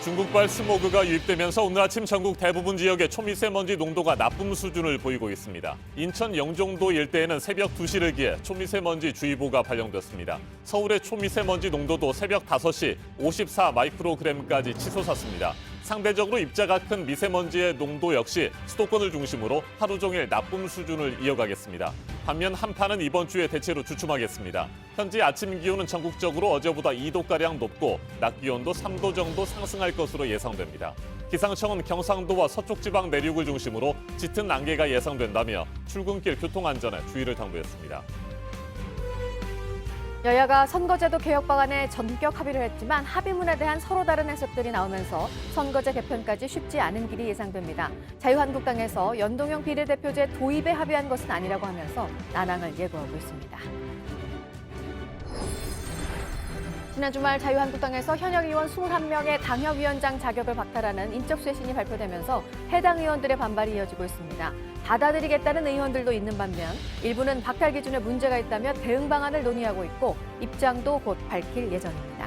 중국발 스모그가 유입되면서 오늘 아침 전국 대부분 지역의 초미세먼지 농도가 나쁨 수준을 보이고 있습니다. 인천 영종도 일대에는 새벽 2시를 기해 초미세먼지 주의보가 발령됐습니다. 서울의 초미세먼지 농도도 새벽 5시 54 마이크로그램까지 치솟았습니다. 상대적으로 입자가 큰 미세먼지의 농도 역시 수도권을 중심으로 하루 종일 나쁨 수준을 이어가겠습니다. 반면 한파는 이번 주에 대체로 주춤하겠습니다. 현재 아침 기온은 전국적으로 어제보다 2도가량 높고 낮 기온도 3도 정도 상승할 것으로 예상됩니다. 기상청은 경상도와 서쪽 지방 내륙을 중심으로 짙은 안개가 예상된다며 출근길 교통안전에 주의를 당부했습니다. 여야가 선거제도 개혁 방안에 전격 합의를 했지만 합의문에 대한 서로 다른 해석들이 나오면서 선거제 개편까지 쉽지 않은 길이 예상됩니다. 자유한국당에서 연동형 비례대표제 도입에 합의한 것은 아니라고 하면서 난항을 예고하고 있습니다. 지난 주말 자유한국당에서 현역 의원 21명의 당협위원장 자격을 박탈하는 인적 쇄신이 발표되면서 해당 의원들의 반발이 이어지고 있습니다. 받아들이겠다는 의원들도 있는 반면 일부는 박탈 기준에 문제가 있다며 대응 방안을 논의하고 있고 입장도 곧 밝힐 예정입니다.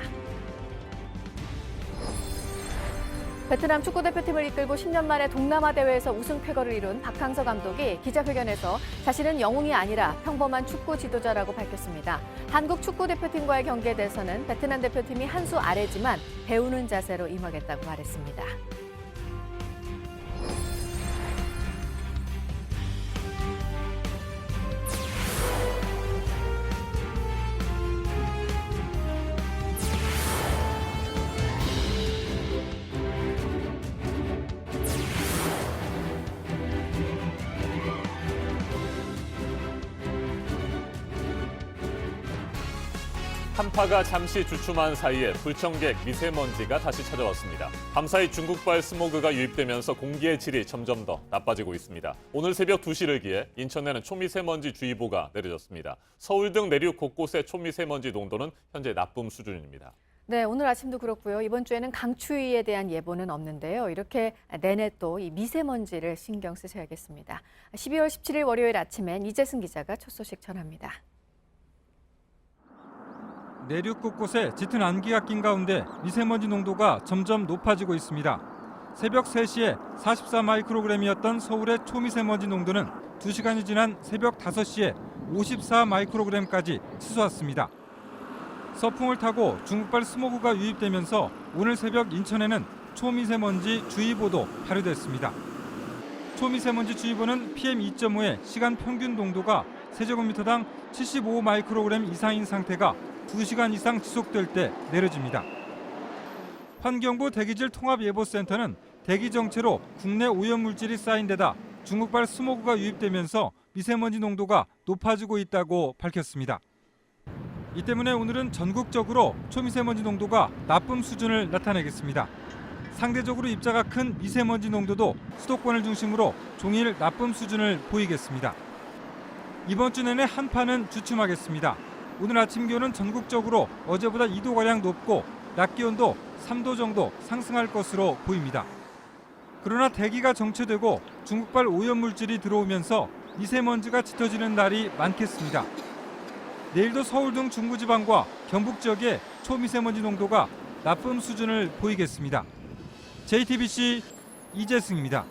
베트남 축구대표팀을 이끌고 10년 만에 동남아 대회에서 우승 쾌거를 이룬 박항서 감독이 기자회견에서 자신은 영웅이 아니라 평범한 축구 지도자라고 밝혔습니다. 한국 축구대표팀과의 경기에 대해서는 베트남 대표팀이 한 수 아래지만 배우는 자세로 임하겠다고 말했습니다. 한파가 잠시 주춤한 사이에 불청객 미세먼지가 다시 찾아왔습니다. 밤사이 중국발 스모그가 유입되면서 공기의 질이 점점 더 나빠지고 있습니다. 오늘 새벽 2시를 기해 인천에는 초미세먼지 주의보가 내려졌습니다. 서울 등 내륙 곳곳의 초미세먼지 농도는 현재 나쁨 수준입니다. 네, 오늘 아침도 그렇고요. 이번 주에는 강추위에 대한 예보는 없는데요. 이렇게 내내 또 이 미세먼지를 신경 쓰셔야겠습니다. 12월 17일 월요일 아침엔 이재승 기자가 첫 소식 전합니다. 내륙 곳곳에 짙은 안개가 낀 가운데 미세먼지 농도가 점점 높아지고 있습니다. 새벽 3시에 44 마이크로그램이었던 서울의 초미세먼지 농도는 2시간이 지난 새벽 5시에 54 마이크로그램까지 치솟았습니다. 서풍을 타고 중국발 스모그가 유입되면서 오늘 새벽 인천에는 초미세먼지 주의보도 발효됐습니다. 초미세먼지 주의보는 PM2.5의 시간 평균 농도가 세제곱미터당 75 마이크로그램 이상인 상태가 2시간 이상 지속될 때 내려집니다. 환경부 대기질 통합예보센터는 대기 정체로 국내 오염물질이 쌓인 데다 중국발 스모그가 유입되면서 미세먼지 농도가 높아지고 있다고 밝혔습니다. 이 때문에 오늘은 전국적으로 초미세먼지 농도가 나쁨 수준을 나타내겠습니다. 상대적으로 입자가 큰 미세먼지 농도도 수도권을 중심으로 종일 나쁨 수준을 보이겠습니다. 이번 주 내내 한파는 주춤하겠습니다. 오늘 아침 기온은 전국적으로 어제보다 2도가량 높고 낮 기온도 3도 정도 상승할 것으로 보입니다. 그러나 대기가 정체되고 중국발 오염물질이 들어오면서 미세먼지가 짙어지는 날이 많겠습니다. 내일도 서울 등 중부지방과 경북 지역의 초미세먼지 농도가 나쁨 수준을 보이겠습니다. JTBC 이재승입니다.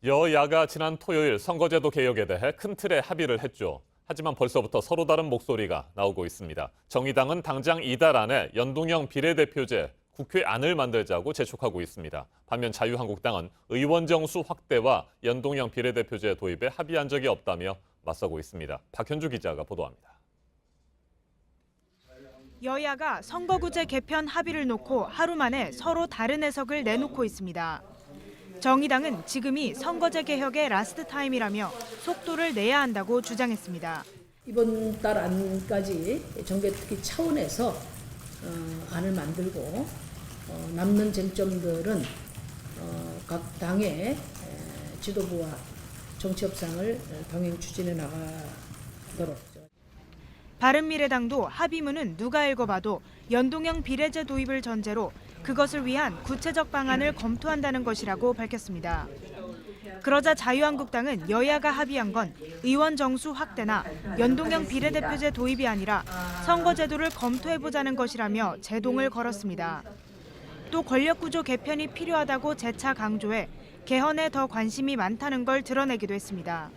여야가 지난 토요일 선거제도 개혁에 대해 큰 틀의 합의를 했죠. 하지만 벌써부터 서로 다른 목소리가 나오고 있습니다. 정의당은 당장 이달 안에 연동형 비례대표제 국회안을 만들자고 재촉하고 있습니다. 반면 자유한국당은 의원 정수 확대와 연동형 비례대표제 도입에 합의한 적이 없다며 맞서고 있습니다. 박현주 기자가 보도합니다. 여야가 선거구제 개편 합의를 놓고 하루 만에 서로 다른 해석을 내놓고 있습니다. 정의당은 지금이 선거제 개혁의 라스트 타임이라며 속도를 내야 한다고 주장했습니다. 이번 달 안까지 정개특위 차원에서 안을 만들고 남는 쟁점들은 각 당의 지도부와 정치 협상을 병행 추진해 나가도록. 바른미래당도 합의문은 누가 읽어봐도 연동형 비례제 도입을 전제로 그것을 위한 구체적 방안을 검토한다는 것이라고 밝혔습니다. 그러자 자유한국당은 여야가 합의한 건 의원 정수 확대나 연동형 비례대표제 도입이 아니라 선거제도를 검토해보자는 것이라며 제동을 걸었습니다. 또 권력구조 개편이 필요하다고 재차 강조해 개헌에 더 관심이 많다는 걸 드러내기도 했습니다.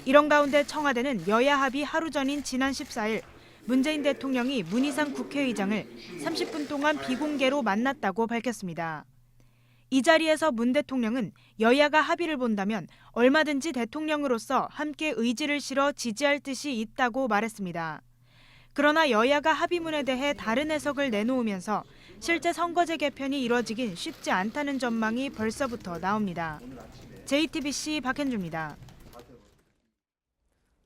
이런 가운데 청와대는 여야 합의 하루 전인 지난 14일 문재인 대통령이 문희상 국회의장을 30분 동안 비공개로 만났다고 밝혔습니다. 이 자리에서 문 대통령은 여야가 합의를 본다면 얼마든지 대통령으로서 함께 의지를 실어 지지할 뜻이 있다고 말했습니다. 그러나 여야가 합의문에 대해 다른 해석을 내놓으면서 실제 선거제 개편이 이뤄지긴 쉽지 않다는 전망이 벌써부터 나옵니다. JTBC 박현주입니다.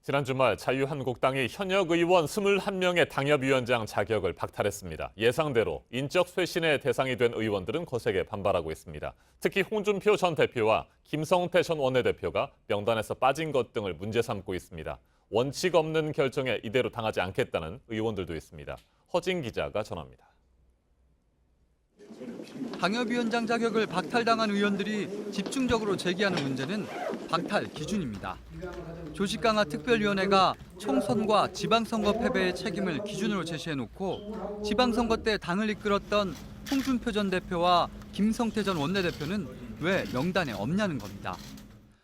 지난 주말 자유한국당이 현역 의원 21명의 당협위원장 자격을 박탈했습니다. 예상대로 인적 쇄신의 대상이 된 의원들은 거세게 반발하고 있습니다. 특히 홍준표 전 대표와 김성태 전 원내대표가 명단에서 빠진 것 등을 문제 삼고 있습니다. 원칙 없는 결정에 이대로 당하지 않겠다는 의원들도 있습니다. 허진 기자가 전합니다. 당협위원장 자격을 박탈당한 의원들이 집중적으로 제기하는 문제는 박탈 기준입니다. 조직강화 특별위원회가 총선과 지방선거 패배의 책임을 기준으로 제시해놓고 지방선거 때 당을 이끌었던 홍준표 전 대표와 김성태 전 원내대표는 왜 명단에 없냐는 겁니다.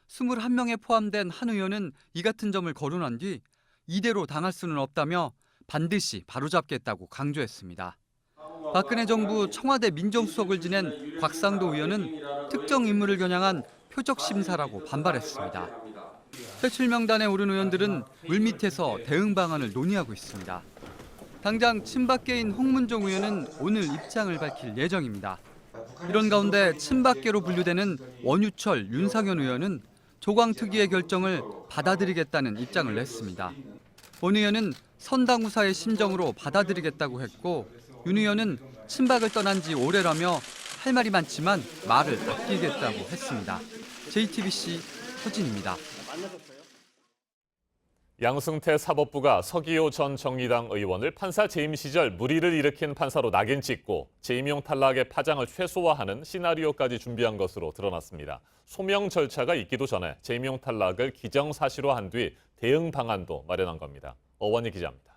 21명에 포함된 한 의원은 이 같은 점을 거론한 뒤 이대로 당할 수는 없다며 반드시 바로잡겠다고 강조했습니다. 박근혜 정부 청와대 민정수석을 지낸 곽상도 의원은 특정 인물을 겨냥한 표적 심사라고 반발했습니다. 퇴출 명단에 오른 의원들은 물밑에서 대응 방안을 논의하고 있습니다. 당장 친박계인 홍문종 의원은 오늘 입장을 밝힐 예정입니다. 이런 가운데 친박계로 분류되는 원유철, 윤상현 의원은 조광특위의 결정을 받아들이겠다는 입장을 냈습니다. 원 의원은 선당후사의 심정으로 받아들이겠다고 했고 윤 의원은 친박을 떠난 지 오래라며 할 말이 많지만 말을 아끼겠다고 했습니다. JTBC 허진입니다. 양승태 사법부가 서기호 전 정의당 의원을 판사 재임 시절 물의를 일으킨 판사로 낙인 찍고 재임용 탈락의 파장을 최소화하는 시나리오까지 준비한 것으로 드러났습니다. 소명 절차가 있기도 전에 재임용 탈락을 기정사실화한 뒤 대응 방안도 마련한 겁니다. 어원희 기자입니다.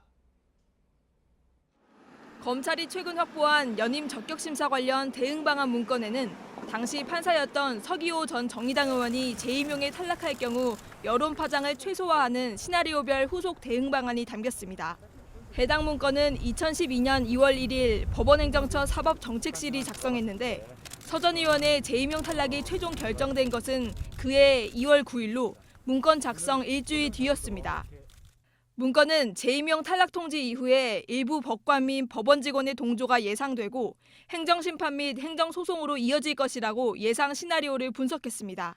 검찰이 최근 확보한 연임 적격심사 관련 대응 방안 문건에는 당시 판사였던 서기호 전 정의당 의원이 재임용에 탈락할 경우 여론 파장을 최소화하는 시나리오별 후속 대응 방안이 담겼습니다. 해당 문건은 2012년 2월 1일 법원행정처 사법정책실이 작성했는데 서 전 의원의 재임용 탈락이 최종 결정된 것은 그해 2월 9일로 문건 작성 일주일 뒤였습니다. 문건은 재임용 탈락 통지 이후에 일부 법관 및 법원 직원의 동조가 예상되고 행정심판 및 행정소송으로 이어질 것이라고 예상 시나리오를 분석했습니다.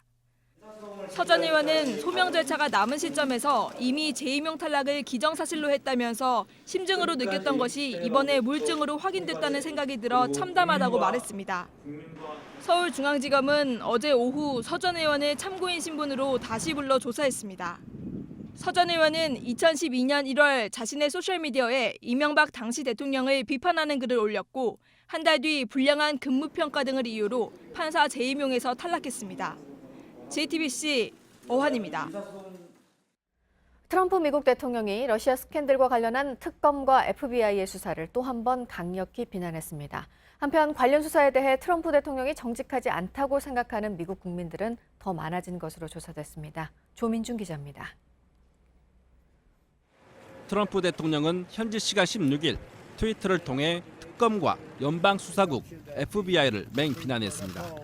서 전 의원은 소명 절차가 남은 시점에서 이미 재임용 탈락을 기정사실로 했다면서 심증으로 느꼈던 것이 이번에 물증으로 확인됐다는 생각이 들어 참담하다고 말했습니다. 서울중앙지검은 어제 오후 서 전 의원을 참고인 신분으로 다시 불러 조사했습니다. 서 전 의원은 2012년 1월 자신의 소셜미디어에 이명박 당시 대통령을 비판하는 글을 올렸고 한 달 뒤 불량한 근무평가 등을 이유로 판사 재임용에서 탈락했습니다. JTBC 어환입니다. 트럼프 미국 대통령이 러시아 스캔들과 관련한 특검과 FBI의 수사를 또 한 번 강력히 비난했습니다. 한편 관련 수사에 대해 트럼프 대통령이 정직하지 않다고 생각하는 미국 국민들은 더 많아진 것으로 조사됐습니다. 조민준 기자입니다. 트럼프 대통령은 현지 시간 16일 트위터를 통해 특검과 연방수사국 FBI를 맹비난했습니다.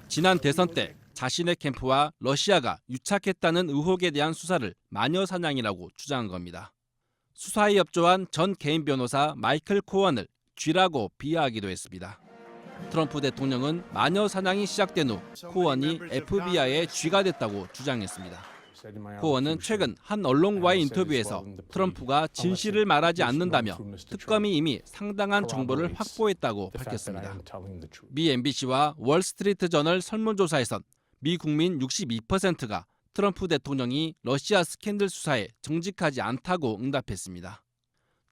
지난 대선 때 자신의 캠프와 러시아가 유착했다는 의혹에 대한 수사를 마녀 사냥이라고 주장한 겁니다. 수사에 협조한 전 개인 변호사 마이클 코언을 쥐라고 비하하기도 했습니다. 트럼프 대통령은 마녀 사냥이 시작된 후 코언이 FBI의 쥐가 됐다고 주장했습니다. 코언은 최근 한 언론과의 인터뷰에서 트럼프가 진실을 말하지 않는다며 특검이 이미 상당한 정보를 확보했다고 밝혔습니다. 미 MBC와 월스트리트 저널 설문조사에선 미 국민 62%가 트럼프 대통령이 러시아 스캔들 수사에 정직하지 않다고 응답했습니다.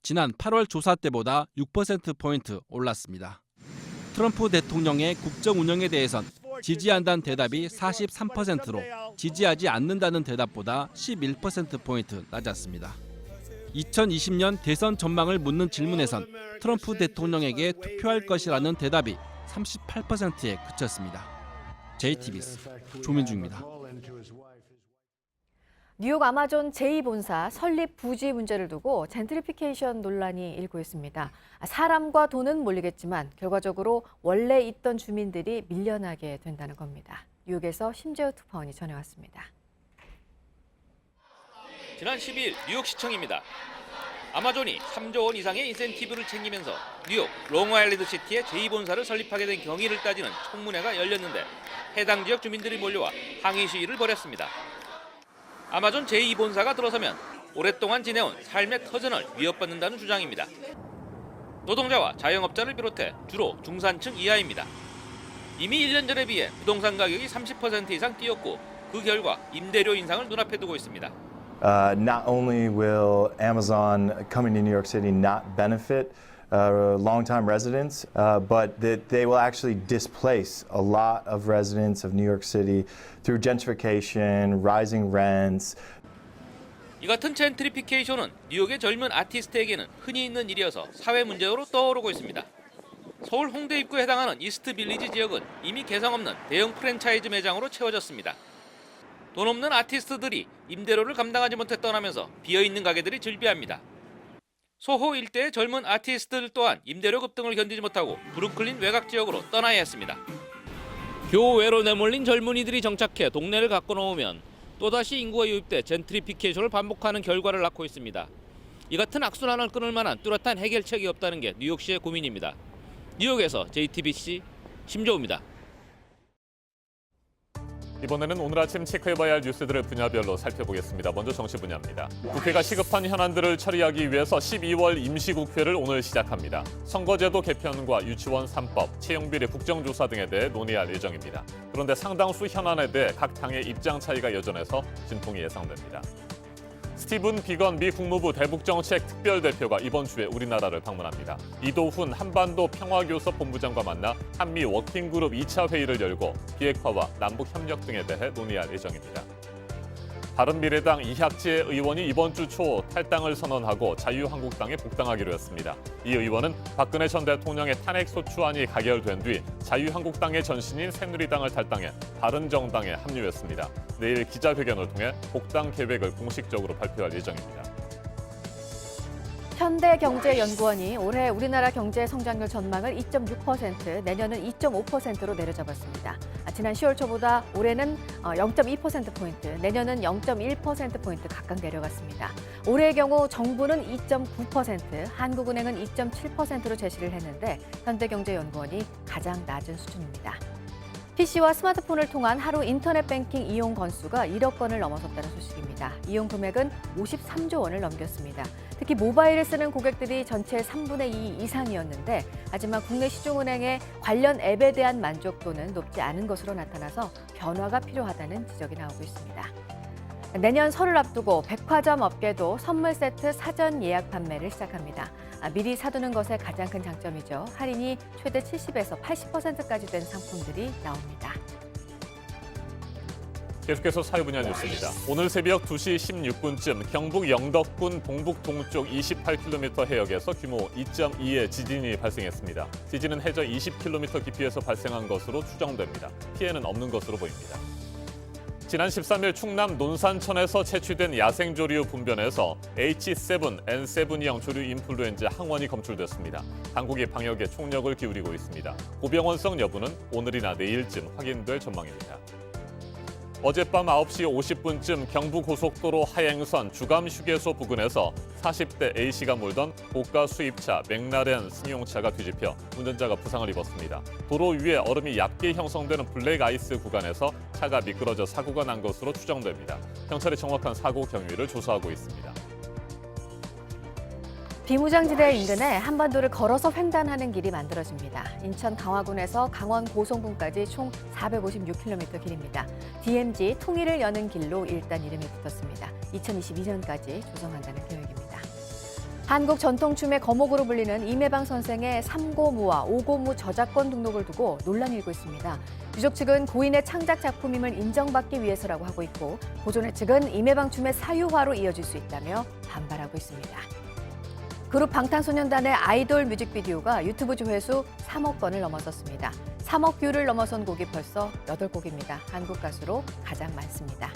지난 8월 조사 때보다 6%포인트 올랐습니다. 트럼프 대통령의 국정 운영에 대해선 지지한다는 대답이 43%로 지지하지 않는다는 대답보다 11%포인트 낮았습니다. 2020년 대선 전망을 묻는 질문에선 트럼프 대통령에게 투표할 것이라는 대답이 38%에 그쳤습니다. JTBC 조민주입니다. 뉴욕 아마존 제2본사 설립 부지 문제를 두고 젠트리피케이션 논란이 일고 있습니다. 사람과 돈은 몰리겠지만 결과적으로 원래 있던 주민들이 밀려나게 된다는 겁니다. 뉴욕에서 심재우 특파원이 전해왔습니다. 지난 10일 뉴욕시청입니다. 아마존이 3조 원 이상의 인센티브를 챙기면서 뉴욕 롱아일랜드 시티에 제2본사를 설립하게 된 경위를 따지는 청문회가 열렸는데 해당 지역 주민들이 몰려와 항의 시위를 벌였습니다. 아마존 제2본사가 들어서면 오랫동안 지내온 삶의 터전을 위협받는다는 주장입니다. 노동자와 자영업자를 비롯해 주로 중산층 이하입니다. 이미 1년 전에 비해 부동산 가격이 30% 이상 뛰었고 그 결과 임대료 인상을 눈앞에 두고 있습니다. Not only will Amazon coming to New York City not benefit long-time residents, but that they will actually displace a lot of residents of New York City through gentrification, rising rents. 이 같은 젠트리피케이션은 뉴욕의 젊은 아티스트에게는 흔히 있는 일이어서 사회 문제로 떠오르고 있습니다. 서울 홍대 입구에 해당하는 이스트 빌리지 지역은 이미 개성 없는 대형 프랜차이즈 매장으로 채워졌습니다. 돈 없는 아티스트들이 임대료를 감당하지 못해 떠나면서 비어있는 가게들이 즐비합니다. 소호 일대의 젊은 아티스트들 또한 임대료 급등을 견디지 못하고 브루클린 외곽 지역으로 떠나야 했습니다. 교외로 내몰린 젊은이들이 정착해 동네를 가꿔놓으면 또다시 인구가 유입돼 젠트리피케이션을 반복하는 결과를 낳고 있습니다. 이 같은 악순환을 끊을 만한 뚜렷한 해결책이 없다는 게 뉴욕시의 고민입니다. 뉴욕에서 JTBC 심조우입니다. 이번에는 오늘 아침 체크해봐야 할 뉴스들을 분야별로 살펴보겠습니다. 먼저 정치 분야입니다. 국회가 시급한 현안들을 처리하기 위해서 12월 임시국회를 오늘 시작합니다. 선거제도 개편과 유치원 3법, 채용비리 국정조사 등에 대해 논의할 예정입니다. 그런데 상당수 현안에 대해 각 당의 입장 차이가 여전해서 진통이 예상됩니다. 스티븐 비건 미 국무부 대북정책 특별대표가 이번 주에 우리나라를 방문합니다. 이도훈 한반도 평화교섭 본부장과 만나 한미 워킹그룹 2차 회의를 열고 비핵화와 남북협력 등에 대해 논의할 예정입니다. 바른미래당 이학재 의원이 이번 주 초 탈당을 선언하고 자유한국당에 복당하기로 했습니다. 이 의원은 박근혜 전 대통령의 탄핵소추안이 가결된 뒤 자유한국당의 전신인 새누리당을 탈당해 바른정당에 합류했습니다. 내일 기자회견을 통해 복당 계획을 공식적으로 발표할 예정입니다. 현대경제연구원이 올해 우리나라 경제 성장률 전망을 2.6%, 내년은 2.5%로 내려잡았습니다. 지난 10월 초보다 올해는 0.2%포인트, 내년은 0.1%포인트 각각 내려갔습니다. 올해의 경우 정부는 2.9%, 한국은행은 2.7%로 제시를 했는데 현대경제연구원이 가장 낮은 수준입니다. PC와 스마트폰을 통한 하루 인터넷 뱅킹 이용 건수가 1억 건을 넘어섰다는 소식입니다. 이용 금액은 53조 원을 넘겼습니다. 특히 모바일을 쓰는 고객들이 전체의 3분의 2 이상이었는데 하지만 국내 시중은행의 관련 앱에 대한 만족도는 높지 않은 것으로 나타나서 변화가 필요하다는 지적이 나오고 있습니다. 내년 설을 앞두고 백화점 업계도 선물 세트 사전 예약 판매를 시작합니다. 미리 사두는 것의 가장 큰 장점이죠. 할인이 최대 70에서 80%까지 된 상품들이 나옵니다. 계속해서 사회 분야 뉴스입니다. 오늘 새벽 2시 16분쯤 경북 영덕군 동북 동쪽 28km 해역에서 규모 2.2의 지진이 발생했습니다. 지진은 해저 20km 깊이에서 발생한 것으로 추정됩니다. 피해는 없는 것으로 보입니다. 지난 13일 충남 논산천에서 채취된 야생조류 분변에서 H7N7형 조류 인플루엔자 항원이 검출됐습니다. 당국이 방역에 총력을 기울이고 있습니다. 고병원성 여부는 오늘이나 내일쯤 확인될 전망입니다. 어젯밤 9시 50분쯤 경부고속도로 하행선 주감휴게소 부근에서 40대 A씨가 몰던 고가 수입차 맥라렌 승용차가 뒤집혀 운전자가 부상을 입었습니다. 도로 위에 얼음이 얕게 형성되는 블랙아이스 구간에서 차가 미끄러져 사고가 난 것으로 추정됩니다. 경찰이 정확한 사고 경위를 조사하고 있습니다. 비무장지대 인근에 한반도를 걸어서 횡단하는 길이 만들어집니다. 인천 강화군에서 강원 고성군까지 총 456km 길입니다. DMZ 통일을 여는 길로 일단 이름이 붙었습니다. 2022년까지 조성한다는 계획입니다. 한국 전통춤의 거목으로 불리는 임혜방 선생의 3고무와 5고무 저작권 등록을 두고 논란이 일고 있습니다. 유족 측은 고인의 창작 작품임을 인정받기 위해서라고 하고 있고, 보존회 측은 임혜방 춤의 사유화로 이어질 수 있다며 반발하고 있습니다. 그룹 방탄소년단의 아이돌 뮤직비디오가 유튜브 조회수 3억 건을 넘어섰습니다. 3억 뷰를 넘어선 곡이 벌써 8곡입니다. 한국 가수로 가장 많습니다.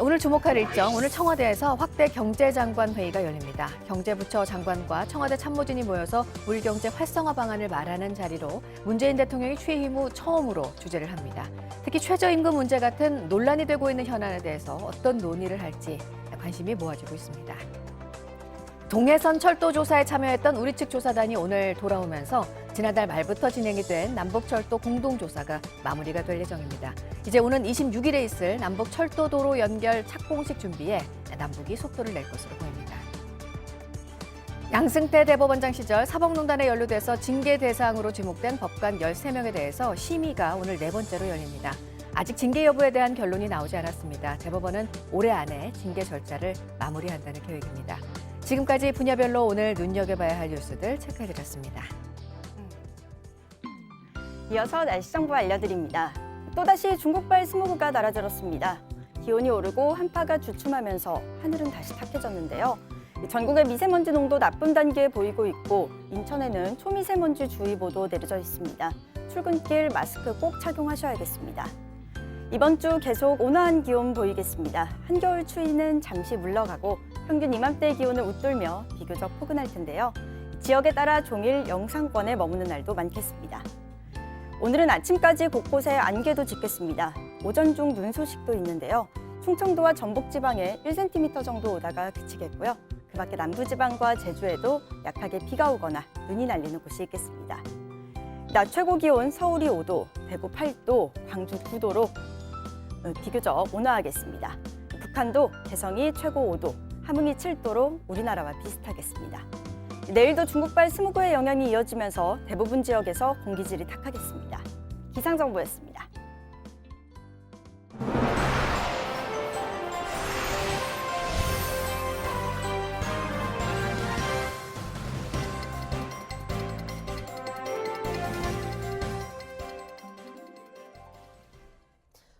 오늘 주목할 일정, 오늘 청와대에서 확대 경제장관 회의가 열립니다. 경제부처 장관과 청와대 참모진이 모여서 우리경제 활성화 방안을 말하는 자리로 문재인 대통령이 취임 후 처음으로 주재를 합니다. 특히 최저임금 문제 같은 논란이 되고 있는 현안에 대해서 어떤 논의를 할지 관심이 모아지고 있습니다. 동해선 철도 조사에 참여했던 우리 측 조사단이 오늘 돌아오면서 지난달 말부터 진행이 된 남북철도 공동조사가 마무리가 될 예정입니다. 이제 오는 26일에 있을 남북철도도로 연결 착공식 준비에 남북이 속도를 낼 것으로 보입니다. 양승태 대법원장 시절 사법농단에 연루돼서 징계 대상으로 지목된 법관 13명에 대해서 심의가 오늘 4번째로 열립니다. 아직 징계 여부에 대한 결론이 나오지 않았습니다. 대법원은 올해 안에 징계 절차를 마무리한다는 계획입니다. 지금까지 분야별로 오늘 눈여겨봐야 할 뉴스들 체크해드렸습니다. 이어서 날씨 정보 알려드립니다. 또다시 중국발 스모그가 날아들었습니다. 기온이 오르고 한파가 주춤하면서 하늘은 다시 탁해졌는데요. 전국의 미세먼지 농도 나쁨 단계에 보이고 있고 인천에는 초미세먼지 주의보도 내려져 있습니다. 출근길 마스크 꼭 착용하셔야겠습니다. 이번 주 계속 온화한 기온 보이겠습니다. 한겨울 추위는 잠시 물러가고 평균 이맘때 기온을 웃돌며 비교적 포근할 텐데요. 지역에 따라 종일 영상권에 머무는 날도 많겠습니다. 오늘은 아침까지 곳곳에 안개도 짙겠습니다. 오전 중 눈 소식도 있는데요. 충청도와 전북지방에 1cm 정도 오다가 그치겠고요. 그 밖에 남부지방과 제주에도 약하게 비가 오거나 눈이 날리는 곳이 있겠습니다. 낮 최고 기온 서울이 5도, 대구 8도, 광주 9도로 비교적 온화하겠습니다. 북한도 개성이 최고 5도, 함흥이 7도로 우리나라와 비슷하겠습니다. 내일도 중국발 스모그의 영향이 이어지면서 대부분 지역에서 공기질이 탁하겠습니다. 기상정보였습니다.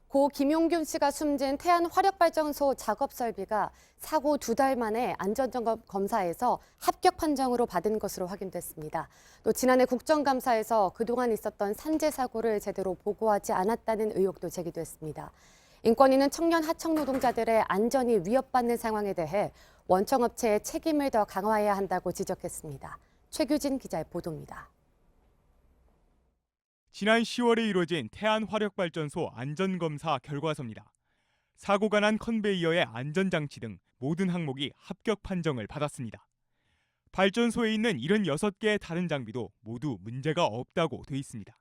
고 김용균 씨가 숨진 태안 화력발전소 작업 설비가 사고 2달 만에 안전점검 검사에서 합격 판정으로 받은 것으로 확인됐습니다. 또 지난해 국정감사에서 그동안 있었던 산재 사고를 제대로 보고하지 않았다는 의혹도 제기됐습니다. 인권위는 청년 하청 노동자들의 안전이 위협받는 상황에 대해 원청업체의 책임을 더 강화해야 한다고 지적했습니다. 최규진 기자의 보도입니다. 지난 10월에 이루어진 태안 화력발전소 안전검사 결과서입니다. 사고가 난 컨베이어의 안전장치 등 모든 항목이 합격 판정을 받았습니다. 발전소에 있는 76개의 다른 장비도 모두 문제가 없다고 돼 있습니다.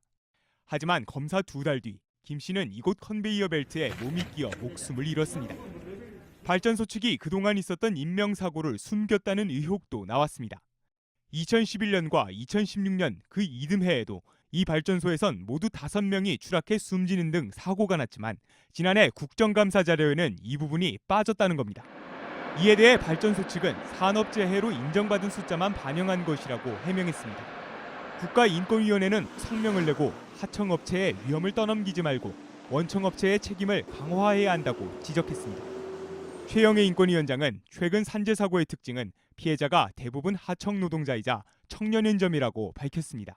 하지만 검사 2달 뒤 김 씨는 이곳 컨베이어 벨트에 몸이 끼어 목숨을 잃었습니다. 발전소 측이 그동안 있었던 인명사고를 숨겼다는 의혹도 나왔습니다. 2011년과 2016년 그 이듬해에도 이 발전소에선 모두 5명이 추락해 숨지는 등 사고가 났지만 지난해 국정감사 자료에는 이 부분이 빠졌다는 겁니다. 이에 대해 발전소 측은 산업재해로 인정받은 숫자만 반영한 것이라고 해명했습니다. 국가인권위원회는 성명을 내고 하청업체에 위험을 떠넘기지 말고 원청업체의 책임을 강화해야 한다고 지적했습니다. 최영애 인권위원장은 최근 산재 사고의 특징은 피해자가 대부분 하청 노동자이자 청년인 점이라고 밝혔습니다.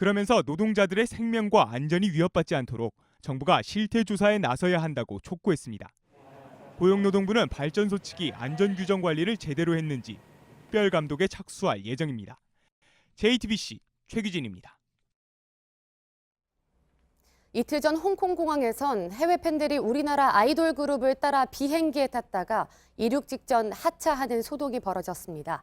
그러면서 노동자들의 생명과 안전이 위협받지 않도록 정부가 실태조사에 나서야 한다고 촉구했습니다. 고용노동부는 발전소 측이 안전규정 관리를 제대로 했는지 특별감독에 착수할 예정입니다. JTBC 최규진입니다. 이틀 전 홍콩 공항에선 해외 팬들이 우리나라 아이돌 그룹을 따라 비행기에 탔다가 이륙 직전 하차하는 소동이 벌어졌습니다.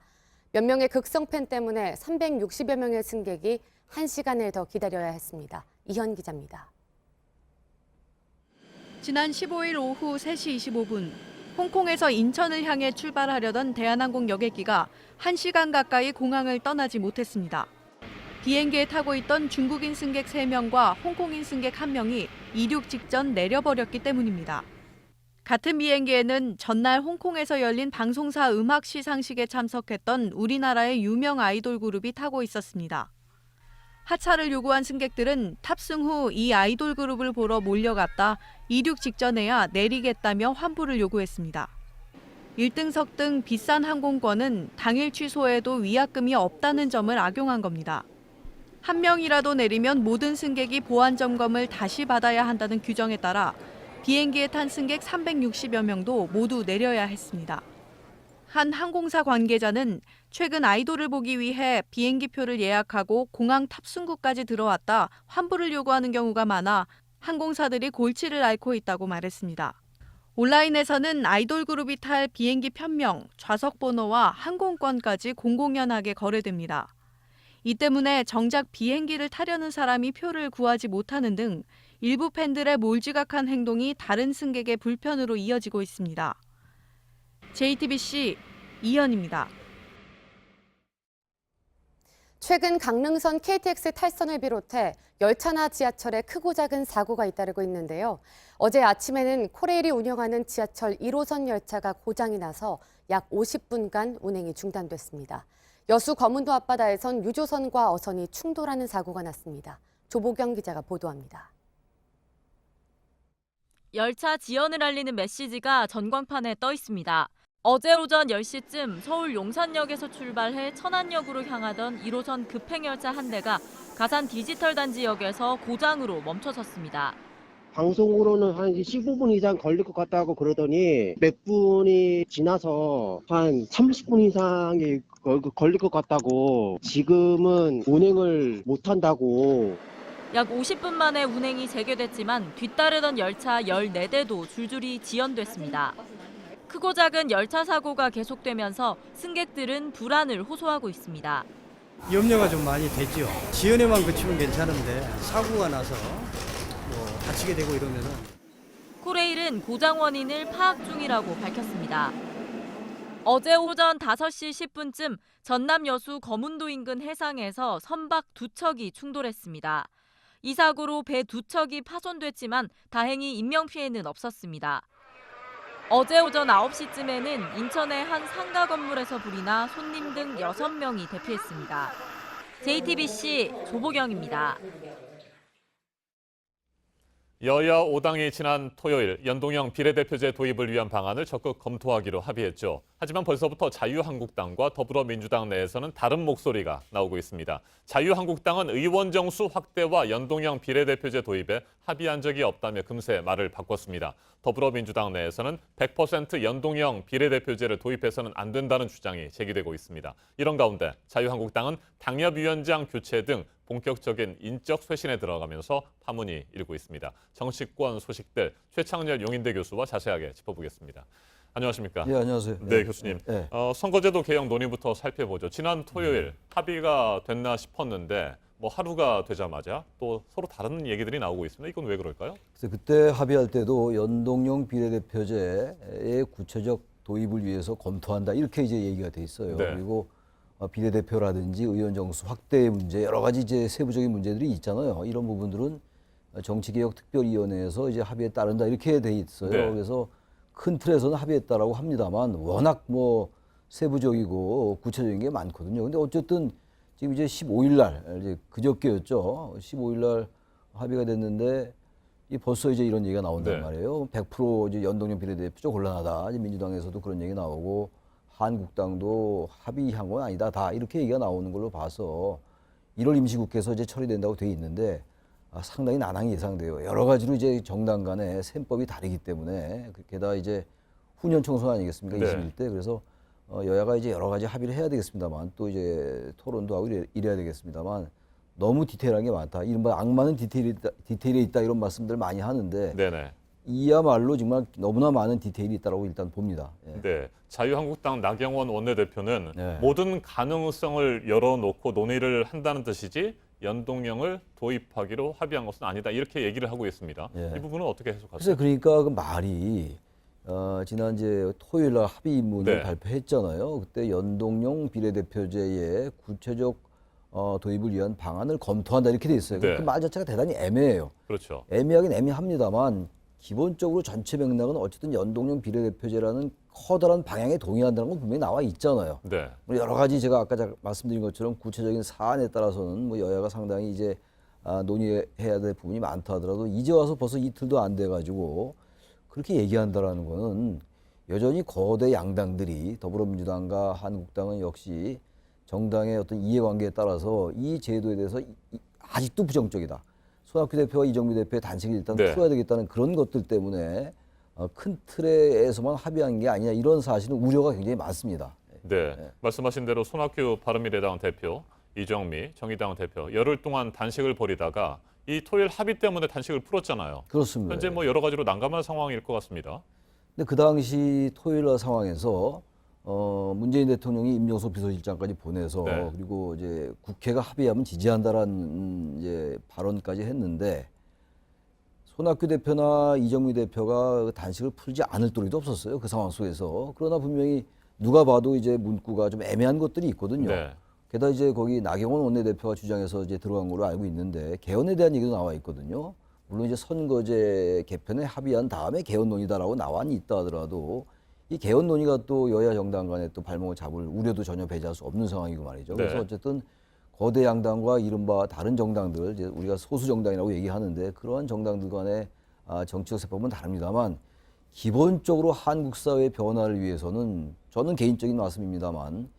몇 명의 극성 팬 때문에 360여 명의 승객이 1시간을 더 기다려야 했습니다. 이현 기자입니다. 지난 15일 오후 3시 25분, 홍콩에서 인천을 향해 출발하려던 대한항공 여객기가 1시간 가까이 공항을 떠나지 못했습니다. 비행기에 타고 있던 중국인 승객 3명과 홍콩인 승객 1명이 이륙 직전 내려버렸기 때문입니다. 같은 비행기에는 전날 홍콩에서 열린 방송사 음악 시상식에 참석했던 우리나라의 유명 아이돌 그룹이 타고 있었습니다. 하차를 요구한 승객들은 탑승 후 이 아이돌 그룹을 보러 몰려갔다 이륙 직전에야 내리겠다며 환불을 요구했습니다. 1등석 등 비싼 항공권은 당일 취소해도 위약금이 없다는 점을 악용한 겁니다. 한 명이라도 내리면 모든 승객이 보안 점검을 다시 받아야 한다는 규정에 따라 비행기에 탄 승객 360여 명도 모두 내려야 했습니다. 한 항공사 관계자는 최근 아이돌을 보기 위해 비행기표를 예약하고 공항 탑승구까지 들어왔다 환불을 요구하는 경우가 많아 항공사들이 골치를 앓고 있다고 말했습니다. 온라인에서는 아이돌 그룹이 탈 비행기 편명, 좌석 번호와 항공권까지 공공연하게 거래됩니다. 이 때문에 정작 비행기를 타려는 사람이 표를 구하지 못하는 등 일부 팬들의 몰지각한 행동이 다른 승객의 불편으로 이어지고 있습니다. JTBC 이현입니다. 최근 강릉선 KTX 탈선을 비롯해 열차나 지하철에 크고 작은 사고가 잇따르고 있는데요. 어제 아침에는 코레일이 운영하는 지하철 1호선 열차가 고장이 나서 약 50분간 운행이 중단됐습니다. 여수 거문도 앞바다에선 유조선과 어선이 충돌하는 사고가 났습니다. 조보경 기자가 보도합니다. 열차 지연을 알리는 메시지가 전광판에 떠 있습니다. 어제 오전 10시쯤 서울 용산역에서 출발해 천안역으로 향하던 1호선 급행열차 한 대가 가산 디지털 단지역에서 고장으로 멈춰섰습니다. 방송으로는 한 15분 이상 걸릴 것 같다고 그러더니 몇 분이 지나서 한 30분 이상이 걸릴 것 같다고 지금은 운행을 못한다고. 약 50분 만에 운행이 재개됐지만 뒤따르던 열차 14대도 줄줄이 지연됐습니다. 크고 작은 열차 사고가 계속되면서 승객들은 불안을 호소하고 있습니다. 염려가 좀 많이 되죠. 지연에만 그치면 괜찮은데 사고가 나서 다치게 되고 이러면은. 코레일은 고장 원인을 파악 중이라고 밝혔습니다. 어제 오전 5시 10분쯤 전남 여수 거문도 인근 해상에서 선박 2척이 충돌했습니다. 이 사고로 배 2척이 파손됐지만 다행히 인명피해는 없었습니다. 어제 오전 9시쯤에는 인천의 한 상가 건물에서 불이 나 손님 등 6명이 대피했습니다. JTBC 조보경입니다. 여야 5당이 지난 토요일 연동형 비례대표제 도입을 위한 방안을 적극 검토하기로 합의했죠. 하지만 벌써부터 자유한국당과 더불어민주당 내에서는 다른 목소리가 나오고 있습니다. 자유한국당은 의원 정수 확대와 연동형 비례대표제 도입에 합의한 적이 없다며 금세 말을 바꿨습니다. 더불어민주당 내에서는 100% 연동형 비례대표제를 도입해서는 안 된다는 주장이 제기되고 있습니다. 이런 가운데 자유한국당은 당협위원장 교체 등 본격적인 인적 쇄신에 들어가면서 파문이 일고 있습니다. 정치권 소식들 최창렬 용인대 교수와 자세하게 짚어보겠습니다. 안녕하십니까? 네, 안녕하세요. 네, 교수님. 네. 선거제도 개혁 논의부터 살펴보죠. 지난 토요일 합의가 됐나 싶었는데 하루가 되자마자 또 서로 다른 얘기들이 나오고 있습니다. 이건 왜 그럴까요? 그래서 그때 합의할 때도 연동형 비례대표제의 구체적 도입을 위해서 검토한다 이렇게 이제 얘기가 돼 있어요. 네. 그리고 비례대표라든지 의원 정수 확대의 문제 여러 가지 이제 세부적인 문제들이 있잖아요. 이런 부분들은 정치개혁특별위원회에서 이제 합의에 따른다 이렇게 돼 있어요. 네. 그래서 큰 틀에서는 합의했다라고 합니다만 워낙 세부적이고 구체적인 게 많거든요. 근데 어쨌든 지금 이제 15일 날 이제 그저께였죠. 15일 날 합의가 됐는데 벌써 이제 이런 얘기가 나온단 네. 말이에요. 100% 이제 연동형 비례대표 곤란하다. 이제 민주당에서도 그런 얘기 나오고 한국당도 합의한 건 아니다. 다 이렇게 얘기가 나오는 걸로 봐서 1월 임시국회에서 이제 처리된다고 돼 있는데 상당히 난항이 예상돼요. 여러 가지로 이제 정당 간의 셈법이 다르기 때문에 게다가 이제 후년 총선 아니겠습니까? 네. 21대. 그래서 여야가 이제 여러 가지 합의를 해야 되겠습니다만 또 이제 토론도 하고 이래야 되겠습니다만 너무 디테일한 게 많다. 이른바 악마는 디테일에 있다 이런 말씀들 많이 하는데 네네. 이야말로 정말 너무나 많은 디테일이 있다고 일단 봅니다. 예. 네, 자유한국당 나경원 원내대표는 네. 모든 가능성을 열어놓고 논의를 한다는 뜻이지 연동형을 도입하기로 합의한 것은 아니다. 이렇게 얘기를 하고 있습니다. 예. 이 부분은 어떻게 해석하세요? 글쎄 그러니까 그 말이 지난 이제 토요일 날 합의문을 네. 발표했잖아요. 그때 연동형 비례대표제의 구체적 도입을 위한 방안을 검토한다 이렇게 돼 있어요. 네. 그 말 자체가 대단히 애매해요. 그렇죠. 애매하긴 애매합니다만 기본적으로 전체 맥락은 어쨌든 연동형 비례대표제라는 커다란 방향에 동의한다는 건 분명히 나와 있잖아요. 네. 여러 가지 제가 아까 말씀드린 것처럼 구체적인 사안에 따라서는 뭐 여야가 상당히 이제 논의해야 될 부분이 많다 하더라도 이제 와서 벌써 이틀도 안 돼가지고 그렇게 얘기한다라는 거는 여전히 거대 양당들이 더불어민주당과 한국당은 역시 정당의 어떤 이해관계에 따라서 이 제도에 대해서 아직도 부정적이다. 손학규 대표와 이정미 대표의 단식을 일단 풀어야 되겠다는 그런 것들 때문에 큰 틀에서만 합의한 게 아니냐 이런 사실은 우려가 굉장히 많습니다. 네. 말씀하신 대로 손학규 바른미래당 대표, 이정미 정의당 대표 열흘 동안 단식을 벌이다가 이 토요일 합의 때문에 단식을 풀었잖아요. 그렇습니다. 현재 뭐 여러 가지로 난감한 상황일 것 같습니다. 근데 그 당시 토요일 날 상황에서 문재인 대통령이 임종석 비서실장까지 보내서 그리고 이제 국회가 합의하면 지지한다라는 이제 발언까지 했는데 손학규 대표나 이정미 대표가 단식을 풀지 않을 도리도 없었어요. 그 상황 속에서. 그러나 분명히 누가 봐도 이제 문구가 좀 애매한 것들이 있거든요. 게다가 이제 거기 나경원 원내대표가 주장해서 이제 들어간 걸로 알고 있는데 개헌에 대한 얘기도 나와 있거든요. 물론 이제 선거제 개편에 합의한 다음에 개헌 논의다라고 나와 있다 하더라도 이 개헌 논의가 또 여야 정당 간에 또 발목을 잡을 우려도 전혀 배제할 수 없는 상황이고 말이죠. 그래서 어쨌든 거대 양당과 이른바 다른 정당들, 이제 우리가 소수 정당이라고 얘기하는데 그러한 정당들 간의 정치적 세법은 다릅니다만 기본적으로 한국 사회의 변화를 위해서는 저는 개인적인 말씀입니다만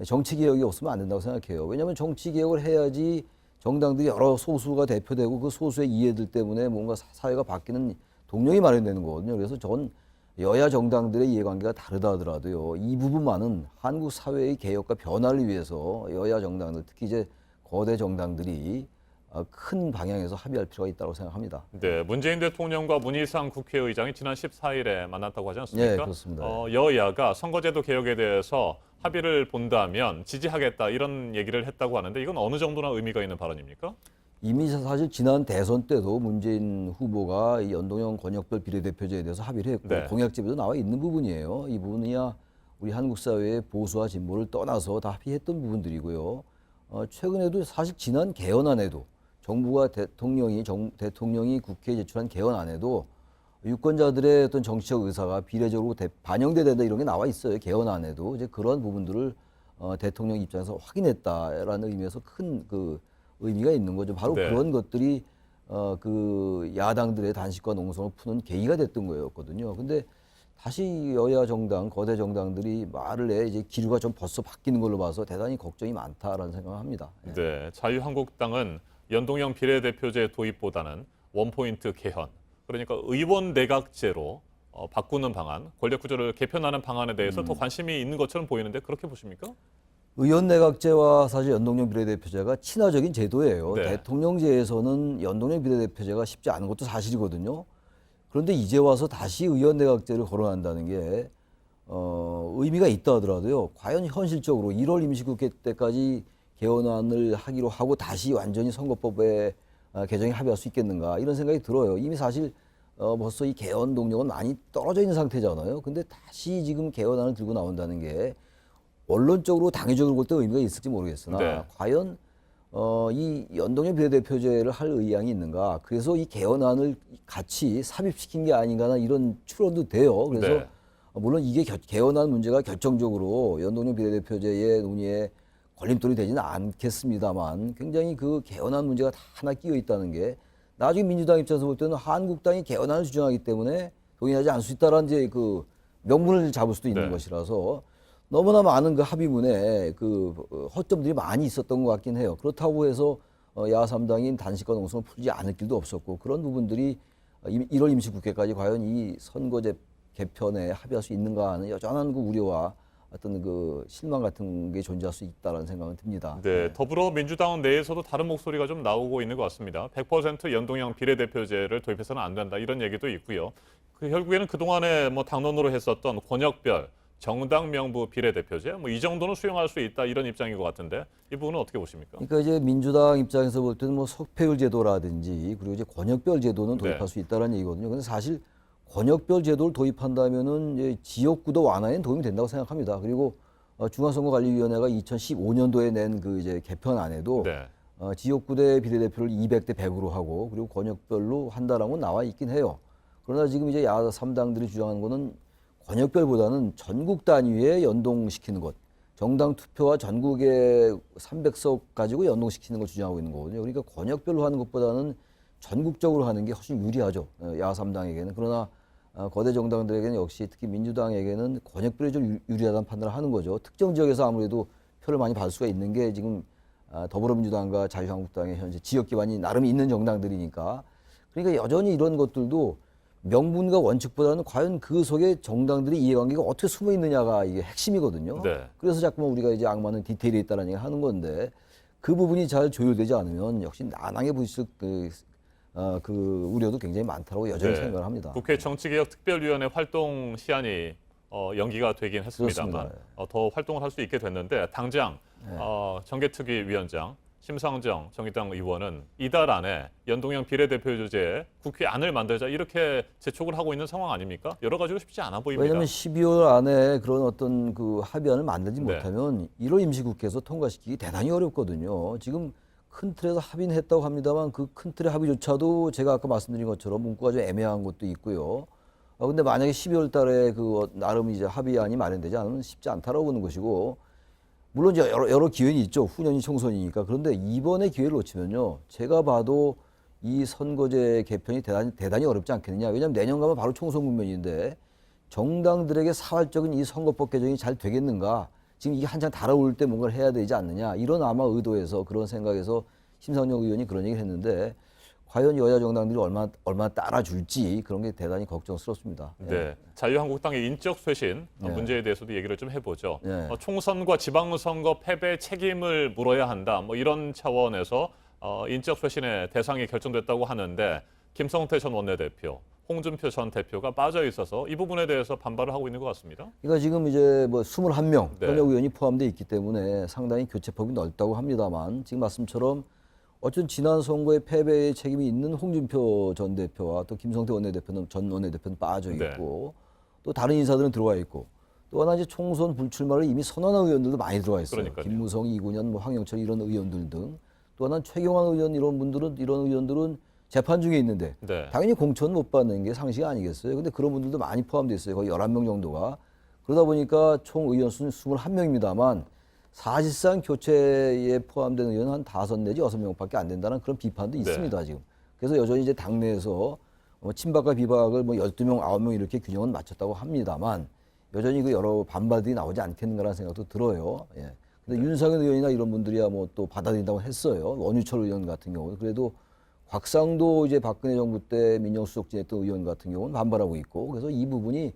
정치 개혁이 없으면 안 된다고 생각해요. 왜냐하면 정치 개혁을 해야지 정당들이 여러 소수가 대표되고 그 소수의 이해들 때문에 뭔가 사회가 바뀌는 동력이 마련되는 거거든요. 그래서 전 여야 정당들의 이해관계가 다르다 하더라도요. 이 부분만은 한국 사회의 개혁과 변화를 위해서 여야 정당들, 특히 이제 거대 정당들이 큰 방향에서 합의할 필요가 있다고 생각합니다. 네, 문재인 대통령과 문희상 국회의장이 지난 14일에 만났다고 하지 않습니까? 네, 그렇습니다. 여야가 선거제도 개혁에 대해서 합의를 본다면 지지하겠다 이런 얘기를 했다고 하는데 이건 어느 정도나 의미가 있는 발언입니까? 이미 사실 지난 대선 때도 문재인 후보가 이 연동형 권역별 비례대표제에 대해서 합의를 했고 공약집에도 나와 있는 부분이에요. 이 부분이야 우리 한국 사회의 보수와 진보를 떠나서 다 합의했던 부분들이고요. 최근에도 사실 지난 개헌안에도 정부가 대통령이 국회에 제출한 개헌안에도 유권자들의 어떤 정치적 의사가 비례적으로 반영돼야 된다 이런 게 나와 있어요. 개헌안에도 이제 그런 부분들을 대통령 입장에서 확인했다라는 의미에서 큰 그 의미가 있는 거죠. 바로 그런 것들이 그 야당들의 단식과 농성을 푸는 계기가 됐던 거였거든요. 근데 다시 여야 정당, 거대 정당들이 말을 해 이제 기류가 좀 벌써 바뀌는 걸로 봐서 대단히 걱정이 많다라는 생각을 합니다. 네, 자유한국당은 연동형 비례대표제 도입보다는 원포인트 개헌, 그러니까 의원 내각제로 바꾸는 방안, 권력 구조를 개편하는 방안에 대해서 더 관심이 있는 것처럼 보이는데 그렇게 보십니까? 의원 내각제와 사실 연동형 비례대표제가 친화적인 제도예요. 대통령제에서는 연동형 비례대표제가 쉽지 않은 것도 사실이거든요. 그런데 이제 와서 다시 의원 내각제를 거론한다는 게 의미가 있다 하더라도요. 과연 현실적으로 1월 임시국회 때까지 개헌안을 하기로 하고 다시 완전히 선거법에 개정에 합의할 수 있겠는가 이런 생각이 들어요. 이미 사실 벌써 이 개헌 동력은 많이 떨어져 있는 상태잖아요. 근데 다시 지금 개헌안을 들고 나온다는 게 원론적으로 당위적으로 볼 때 의미가 있을지 모르겠으나 과연 이 연동형 비례대표제를 할 의향이 있는가. 그래서 이 개헌안을 같이 삽입시킨 게 아닌가 이런 추론도 돼요. 그래서 물론 이게 개헌안 문제가 결정적으로 연동형 비례대표제의 논의에 걸림돌이 되지는 않겠습니다만 굉장히 그 개헌안 문제가 다 하나 끼어 있다는 게 나중에 민주당 입장에서 볼 때는 한국당이 개헌안을 주장하기 때문에 동의하지 않을 수 있다라는 이제 그 명분을 잡을 수도 있는 것이라서 너무나 많은 그 합의문에 그 허점들이 많이 있었던 것 같긴 해요. 그렇다고 해서 야3당인 단식과 농성을 풀지 않을 길도 없었고 그런 부분들이 1월 임시국회까지 과연 이 선거제 개편에 합의할 수 있는가 하는 여전한 그 우려와 어떤 그 실망 같은 게 존재할 수 있다는 생각은 듭니다. 네, 더불어민주당 내에서도 다른 목소리가 좀 나오고 있는 것 같습니다. 100% 연동형 비례대표제를 도입해서는 안 된다 이런 얘기도 있고요. 결국에는 그동안에 뭐 당론으로 했었던 권역별 정당 명부 비례대표제 뭐 이 정도는 수용할 수 있다 이런 입장인 것 같은데 이 부분은 어떻게 보십니까? 그러니까 이제 민주당 입장에서 볼 때는 뭐 석패율 제도라든지 그리고 이제 권역별 제도는 도입할 수 있다는 얘기거든요. 근데 사실 권역별 제도를 도입한다면은 이제 지역구도 완화에는 도움이 된다고 생각합니다. 그리고 중앙선거관리위원회가 2015년도에 낸 그 이제 개편안에도 지역구대 비례대표를 200대 100으로 하고 그리고 권역별로 한다라고 나와 있긴 해요. 그러나 지금 이제 야3당들이 주장하는 거는 권역별보다는 전국 단위에 연동시키는 것. 정당 투표와 전국의 300석 가지고 연동시키는 걸 주장하고 있는 거거든요. 그러니까 권역별로 하는 것보다는 전국적으로 하는 게 훨씬 유리하죠. 야3당에게는. 그러나 거대 정당들에게는 역시 특히 민주당에게는 권역별이 좀 유리하다는 판단을 하는 거죠. 특정 지역에서 아무래도 표를 많이 받을 수가 있는 게 지금 더불어민주당과 자유한국당의 현재 지역 기반이 나름 있는 정당들이니까. 그러니까 여전히 이런 것들도 명분과 원칙보다는 과연 그 속에 정당들의 이해관계가 어떻게 숨어 있느냐가 이게 핵심이거든요. 네. 그래서 자꾸만 우리가 이제 악마는 디테일에 있다는 얘기를 하는 건데 그 부분이 잘 조율되지 않으면 역시 난항에 부딪힐 그 우려도 굉장히 많다고 여전히 네. 생각을 합니다. 국회 정치개혁특별위원회 활동 시한이 연기가 되긴 했습니다만 더 활동을 할 수 있게 됐는데 당장 정개특위 위원장 심상정 정의당 의원은 이달 안에 연동형 비례대표 주제에 국회 안을 만들자 이렇게 재촉을 하고 있는 상황 아닙니까? 여러 가지로 쉽지 않아 보입니다. 왜냐하면 12월 안에 그런 어떤 그 합의안을 만들지 네. 못하면 1월 임시국회에서 통과시키기 대단히 어렵거든요. 지금 큰 틀에서 합의는 했다고 합니다만 그 큰 틀의 합의조차도 제가 아까 말씀드린 것처럼 문구가 좀 애매한 것도 있고요. 근데 만약에 12월 달에 그 나름 이제 합의안이 마련되지 않으면 쉽지 않다라고 보는 것이고 물론 이제 여러 기회는 있죠. 후년이 총선이니까. 그런데 이번에 기회를 놓치면요. 제가 봐도 이 선거제 개편이 대단히 어렵지 않겠느냐. 왜냐하면 내년 가면 바로 총선 국면인데 정당들에게 사활적인 이 선거법 개정이 잘 되겠는가. 지금 이게 한참 달아올 때 뭔가를 해야 되지 않느냐. 이런 아마 의도에서 그런 생각에서 심상정 의원이 그런 얘기를 했는데 과연 여야 정당들이 얼마나 따라줄지 그런 게 대단히 걱정스럽습니다. 네, 자유한국당의 인적 쇄신 문제에 대해서도 얘기를 좀 해보죠. 네. 총선과 지방선거 패배 책임을 물어야 한다. 뭐 이런 차원에서 인적 쇄신의 대상이 결정됐다고 하는데 김성태 전 원내대표, 홍준표 전 대표가 빠져 있어서 이 부분에 대해서 반발을 하고 있는 것 같습니다. 그러니까 지금 이제 뭐 21명 네. 현역 의원이 포함되어 있기 때문에 상당히 교체폭이 넓다고 합니다만 지금 말씀처럼 어쨌든 지난 선거의 패배의 책임이 있는 홍준표 전 대표와 또 김성태 전 원내대표는 빠져 있고 또 다른 인사들은 들어와 있고 또 하나 이제 총선 불출마를 이미 선언한 의원들도 많이 들어와 있어요. 그러니까요. 김무성, 이군현, 뭐 황영철 이런 의원들 등 또 하나 최경환 의원 이런 의원들은 재판 중에 있는데 네. 당연히 공천 못 받는 게 상식 아니겠어요. 근데 그런 분들도 많이 포함되어 있어요. 거의 11명 정도가. 그러다 보니까 총 의원 수는 21명입니다만 사실상 교체에 포함된 의원은 한 5 내지 6명밖에 안 된다는 그런 비판도 있습니다, 지금. 그래서 여전히 이제 당내에서 친박과 비박을 뭐 12명, 9명 이렇게 균형은 맞췄다고 합니다만 여전히 그 여러 반발들이 나오지 않겠는가라는 생각도 들어요. 예. 근데 윤상현 의원이나 이런 분들이야 뭐 또 받아들인다고 했어요. 원유철 의원 같은 경우는. 그래도 곽상도 이제 박근혜 정부 때 민정수석 지냈던 의원 같은 경우는 반발하고 있고 그래서 이 부분이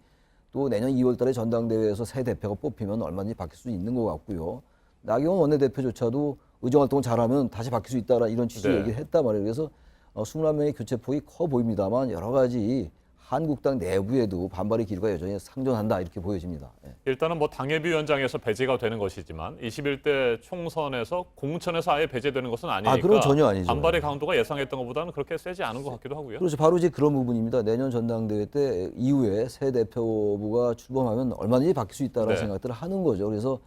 또 내년 2월 달에 전당대회에서 새 대표가 뽑히면 얼마든지 바뀔 수 있는 것 같고요. 나경원 원내대표조차도 의정활동을 잘하면 다시 바뀔 수 있다라 이런 취지의 얘기를 했단 말이에요. 그래서 21명의 교체폭이 커 보입니다만 여러 가지 한국당 내부에도 반발의 기류가 여전히 상존한다 이렇게 보여집니다. 예. 일단은 뭐 당협위원장에서 배제가 되는 것이지만 21대 총선에서 공천에서 아예 배제되는 것은 아니니까 그건 전혀 아니죠. 반발의 강도가 예상했던 것보다는 그렇게 세지 않은 것 같기도 하고요. 그렇죠. 바로 이제 그런 부분입니다. 내년 전당대회 때 이후에 새 대표부가 출범하면 얼마든지 바뀔 수 있다는 생각들을 하는 거죠. 그래서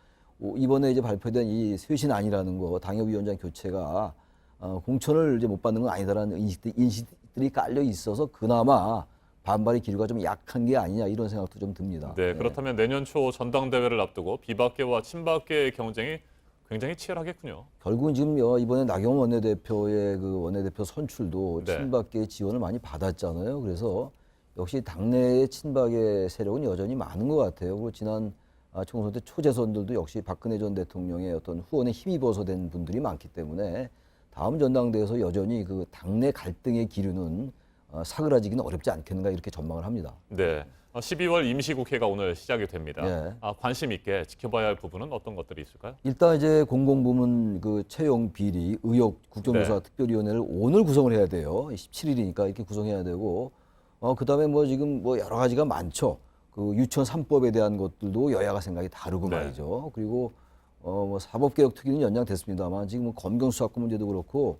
이번에 이제 발표된 이 쇄신안이라는 거, 당협위원장 교체가 공천을 이제 못 받는 건 아니다라는 인식들이 깔려 있어서 그나마 반발의 기류가 좀 약한 게 아니냐 이런 생각도 좀 듭니다. 네, 그렇다면 내년 초 전당대회를 앞두고 비박계와 친박계의 경쟁이 굉장히 치열하겠군요. 결국은 지금 이번에 나경원 원내대표의 그 원내대표 선출도 친박계의 지원을 많이 받았잖아요. 그래서 역시 당내의 친박의 세력은 여전히 많은 것 같아요. 그리고 지난 총선 때 초재선들도 역시 박근혜 전 대통령의 어떤 후원에 힘입어서 된 분들이 많기 때문에 다음 전당대회에서 여전히 그 당내 갈등의 기류는 사그라지기는 어렵지 않겠는가 이렇게 전망을 합니다. 네, 12월 임시국회가 오늘 시작이 됩니다. 네. 관심 있게 지켜봐야 할 부분은 어떤 것들이 있을까요? 일단 이제 공공부문 그 채용 비리 의혹 국정조사 특별위원회를 오늘 구성을 해야 돼요. 17일이니까 이렇게 구성해야 되고 그다음에 뭐 지금 뭐 여러 가지가 많죠. 그 유치원 3법에 대한 것들도 여야가 생각이 다르고 말이죠. 그리고 뭐 사법개혁 특위는 연장됐습니다만 지금 검경 수사권 문제도 그렇고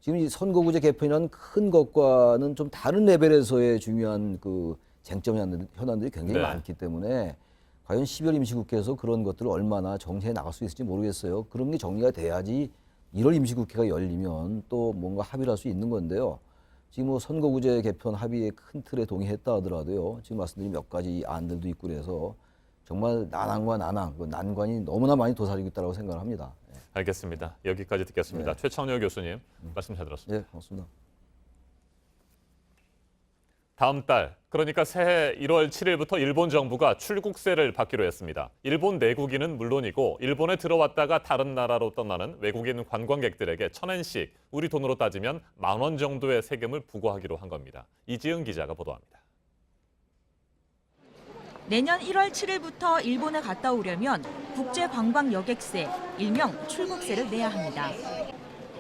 지금 이 선거구제 개편이라는 큰 것과는 좀 다른 레벨에서의 중요한 그 쟁점 현안들이 굉장히 많기 때문에 과연 12월 임시국회에서 그런 것들을 얼마나 정리해 나갈 수 있을지 모르겠어요. 그런 게 정리가 돼야지 1월 임시국회가 열리면 또 뭔가 합의를 할 수 있는 건데요. 지금 뭐 선거구제 개편 합의의 큰 틀에 동의했다 하더라도요. 지금 말씀드린 몇 가지 안들도 있고 그래서 정말 난항과 난항, 그 난관이 너무나 많이 도사리고 있다고 생각을 합니다. 알겠습니다. 여기까지 듣겠습니다. 네. 최창렬 교수님 말씀 잘 들었습니다. 네, 고맙습니다. 다음 달, 그러니까 새해 1월 7일부터 일본 정부가 출국세를 받기로 했습니다. 일본 내국인은 물론이고 일본에 들어왔다가 다른 나라로 떠나는 외국인 관광객들에게 1,000엔씩, 우리 돈으로 따지면 10,000원 정도의 세금을 부과하기로 한 겁니다. 이지은 기자가 보도합니다. 내년 1월 7일부터 일본에 갔다 오려면 국제관광여객세, 일명 출국세를 내야 합니다.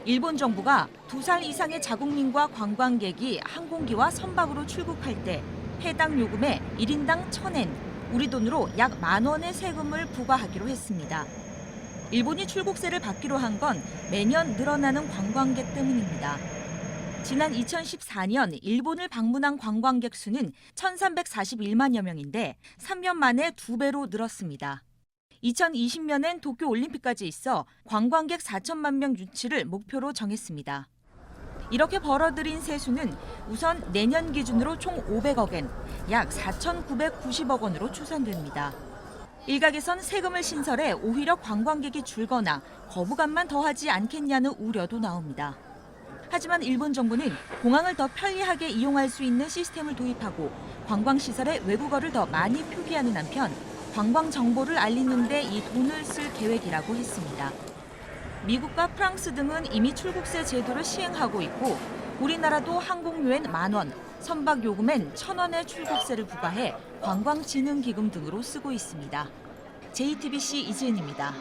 일본 정부가 2살 이상의 자국민과 관광객이 항공기와 선박으로 출국할 때 해당 요금에 1인당 1,000엔, 우리 돈으로 약 10,000원의 세금을 부과하기로 했습니다. 일본이 출국세를 받기로 한 건 매년 늘어나는 관광객 때문입니다. 지난 2014년 일본을 방문한 관광객 수는 1,341만여 명인데 3년 만에 2배로 늘었습니다. 2020년엔 도쿄올림픽까지 있어 관광객 4천만 명 유치를 목표로 정했습니다. 이렇게 벌어들인 세수는 우선 내년 기준으로 총 500억엔, 약 4,990억 원으로 추산됩니다. 일각에선 세금을 신설해 오히려 관광객이 줄거나 거부감만 더하지 않겠냐는 우려도 나옵니다. 하지만 일본 정부는 공항을 더 편리하게 이용할 수 있는 시스템을 도입하고 관광시설에 외국어를 더 많이 표기하는 한편 관광 정보를 알리는 데 이 돈을 쓸 계획이라고 했습니다. 미국과 프랑스 등은 이미 출국세 제도를 시행하고 있고 우리나라도 항공료엔 10,000원, 선박 요금엔 1,000원의 출국세를 부과해 관광진흥기금 등으로 쓰고 있습니다. JTBC 이지은입니다.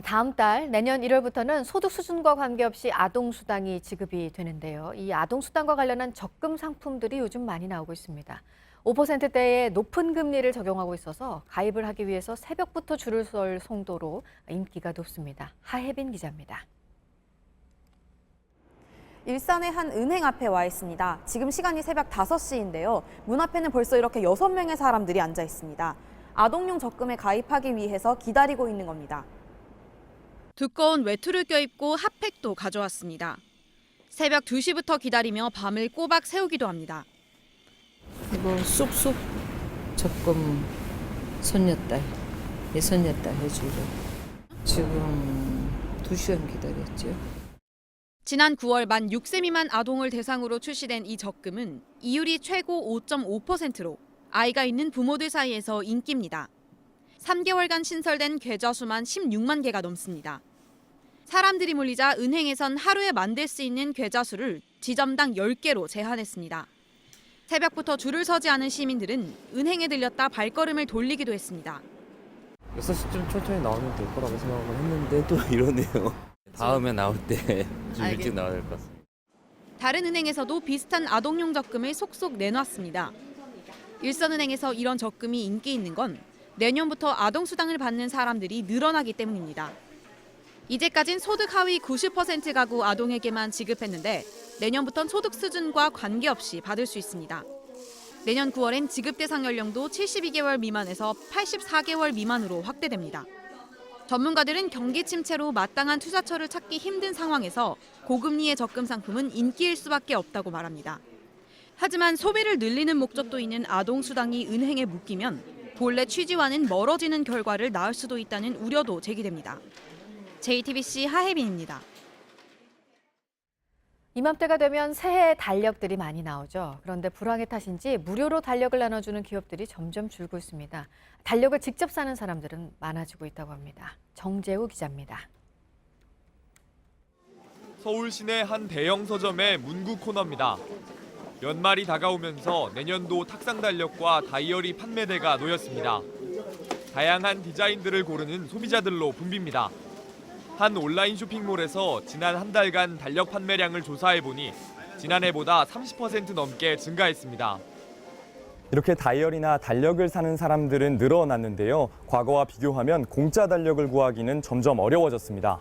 다음 달 내년 1월부터는 소득 수준과 관계없이 아동수당이 지급이 되는데요. 이 아동수당과 관련한 적금 상품들이 요즘 많이 나오고 있습니다. 5%대의 높은 금리를 적용하고 있어서 가입을 하기 위해서 새벽부터 줄을 설 정도로 인기가 높습니다. 하혜빈 기자입니다. 일산의 한 은행 앞에 와 있습니다. 지금 시간이 새벽 5시인데요. 문 앞에는 벌써 이렇게 6명의 사람들이 앉아 있습니다. 아동용 적금에 가입하기 위해서 기다리고 있는 겁니다. 두꺼운 외투를 껴입고 핫팩도 가져왔습니다. 새벽 2시부터 기다리며 밤을 꼬박 새우기도 합니다. 뭐 쑥쑥 적금 손녀딸, 내 손녀딸 해주고 지금 2시간 기다렸죠. 지난 9월 만 6세 미만 아동을 대상으로 출시된 이 적금은 이율이 최고 5.5%로 아이가 있는 부모들 사이에서 인기입니다. 3개월간 신설된 계좌 수만 16만 개가 넘습니다. 사람들이 몰리자 은행에선 하루에 만들 수 있는 계좌 수를 지점당 10개로 제한했습니다. 새벽부터 줄을 서지 않은 시민들은 은행에 들렸다 발걸음을 돌리기도 했습니다. 6시쯤 천천히 나오면 될 거라고 생각을 했는데 또 이러네요. 다음에 나올 때 좀 일찍 나와야 될 것 같습니다. 다른 은행에서도 비슷한 아동용 적금을 속속 내놨습니다. 일선은행에서 이런 적금이 인기 있는 건 내년부터 아동수당을 받는 사람들이 늘어나기 때문입니다. 이제까진 소득 하위 90% 가구 아동에게만 지급했는데 내년부터는 소득 수준과 관계없이 받을 수 있습니다. 내년 9월엔 지급 대상 연령도 72개월 미만에서 84개월 미만으로 확대됩니다. 전문가들은 경기 침체로 마땅한 투자처를 찾기 힘든 상황에서 고금리의 적금 상품은 인기일 수밖에 없다고 말합니다. 하지만 소비를 늘리는 목적도 있는 아동수당이 은행에 묶이면 본래 취지와는 멀어지는 결과를 낳을 수도 있다는 우려도 제기됩니다. JTBC 하혜빈입니다. 이맘때가 되면 새해 달력들이 많이 나오죠. 그런데 불황의 탓인지 무료로 달력을 나눠주는 기업들이 점점 줄고 있습니다. 달력을 직접 사는 사람들은 많아지고 있다고 합니다. 정재우 기자입니다. 서울 시내 한 대형 서점의 문구 코너입니다. 연말이 다가오면서 내년도 탁상 달력과 다이어리 판매대가 놓였습니다. 다양한 디자인들을 고르는 소비자들로 붐빕니다. 한 온라인 쇼핑몰에서 지난 한 달간 달력 판매량을 조사해보니 지난해보다 30% 넘게 증가했습니다. 이렇게 다이어리나 달력을 사는 사람들은 늘어났는데요. 과거와 비교하면 공짜 달력을 구하기는 점점 어려워졌습니다.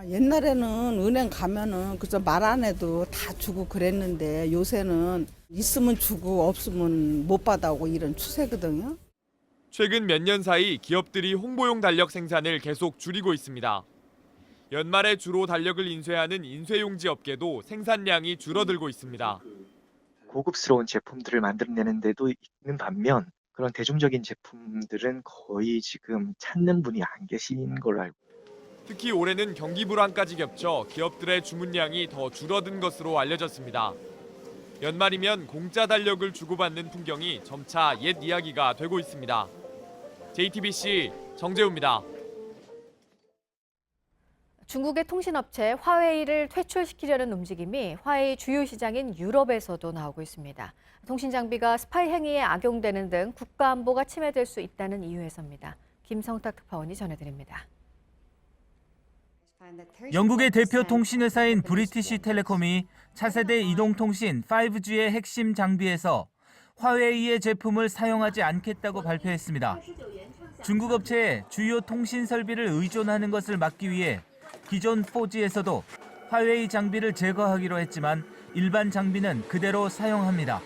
옛날에는 은행 가면은 그저 말 안 해도 다 주고 그랬는데 요새는 있으면 주고 없으면 못 받아오고 이런 추세거든요. 최근 몇 년 사이 기업들이 홍보용 달력 생산을 계속 줄이고 있습니다. 연말에 주로 달력을 인쇄하는 인쇄용지 업계도 생산량이 줄어들고 있습니다. 고급스러운 제품들을 만들어내는 데도 있는 반면 그런 대중적인 제품들은 거의 지금 찾는 분이 안 계신 걸로 알고 있습니다. 특히 올해는 경기 불황까지 겹쳐 기업들의 주문량이 더 줄어든 것으로 알려졌습니다. 연말이면 공짜 달력을 주고받는 풍경이 점차 옛 이야기가 되고 있습니다. JTBC 정재우입니다. 중국의 통신업체 화웨이를 퇴출시키려는 움직임이 화웨이 주요 시장인 유럽에서도 나오고 있습니다. 통신 장비가 스파이 행위에 악용되는 등 국가 안보가 침해될 수 있다는 이유에서입니다. 김성탁 특파원이 전해드립니다. 영국의 대표 통신회사인 브리티시 텔레콤이 차세대 이동통신 5G의 핵심 장비에서 화웨이의 제품을 사용하지 않겠다고 발표했습니다. 중국 업체에 주요 통신 설비를 의존하는 것을 막기 위해 기존 4G에서도 화웨이 장비를 제거하기로 했지만 일반 장비는 그대로 사용합니다.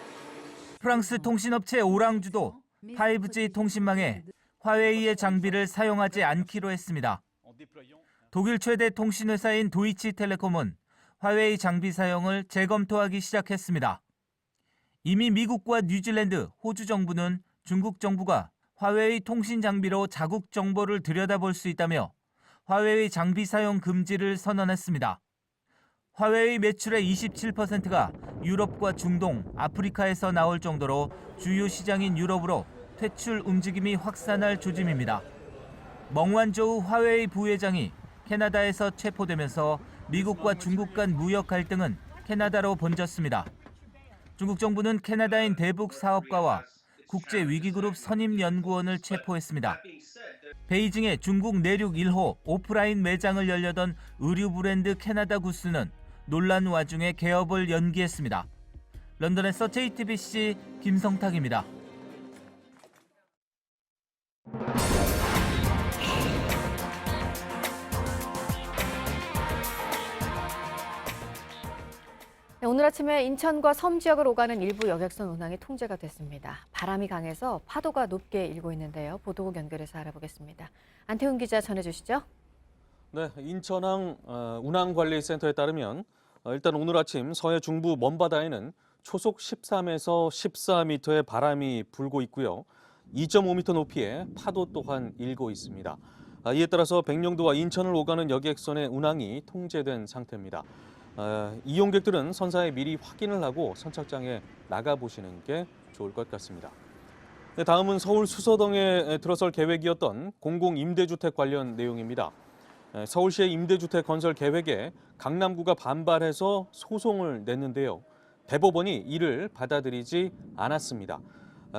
프랑스 통신업체 오랑주도 5G 통신망에 화웨이의 장비를 사용하지 않기로 했습니다. 독일 최대 통신회사인 도이치텔레콤은 화웨이 장비 사용을 재검토하기 시작했습니다. 이미 미국과 뉴질랜드, 호주 정부는 중국 정부가 화웨이 통신 장비로 자국 정보를 들여다볼 수 있다며 화웨이 장비 사용 금지를 선언했습니다. 화웨이 매출의 27%가 유럽과 중동, 아프리카에서 나올 정도로 주요 시장인 유럽으로 퇴출 움직임이 확산할 조짐입니다. 멍완조우 화웨이 부회장이 캐나다에서 체포되면서 미국과 중국 간 무역 갈등은 캐나다로 번졌습니다. 중국 정부는 캐나다인 대북 사업가와 국제위기그룹 선임연구원을 체포했습니다. 베이징의 중국 내륙 1호 오프라인 매장을 열려던 의류 브랜드 캐나다 구스는 논란 와중에 개업을 연기했습니다. 런던에서 JTBC 김성탁입니다. 네, 오늘 아침에 인천과 섬 지역을 오가는 일부 여객선 운항이 통제가 됐습니다. 바람이 강해서 파도가 높게 일고 있는데요. 보도국 연결해서 알아보겠습니다. 안태훈 기자 전해주시죠. 네, 인천항 운항관리센터에 따르면 일단 오늘 아침 서해 중부 먼바다에는 초속 13에서 14m의 바람이 불고 있고요. 2.5m 높이의 파도 또한 일고 있습니다. 이에 따라서 백령도와 인천을 오가는 여객선의 운항이 통제된 상태입니다. 이용객들은 선사에 미리 확인을 하고 선착장에 나가보시는 게 좋을 것 같습니다. 네, 다음은 서울 수서동에 들어설 계획이었던 공공임대주택 관련 내용입니다. 서울시의 임대주택 건설 계획에 강남구가 반발해서 소송을 냈는데요. 대법원이 이를 받아들이지 않았습니다.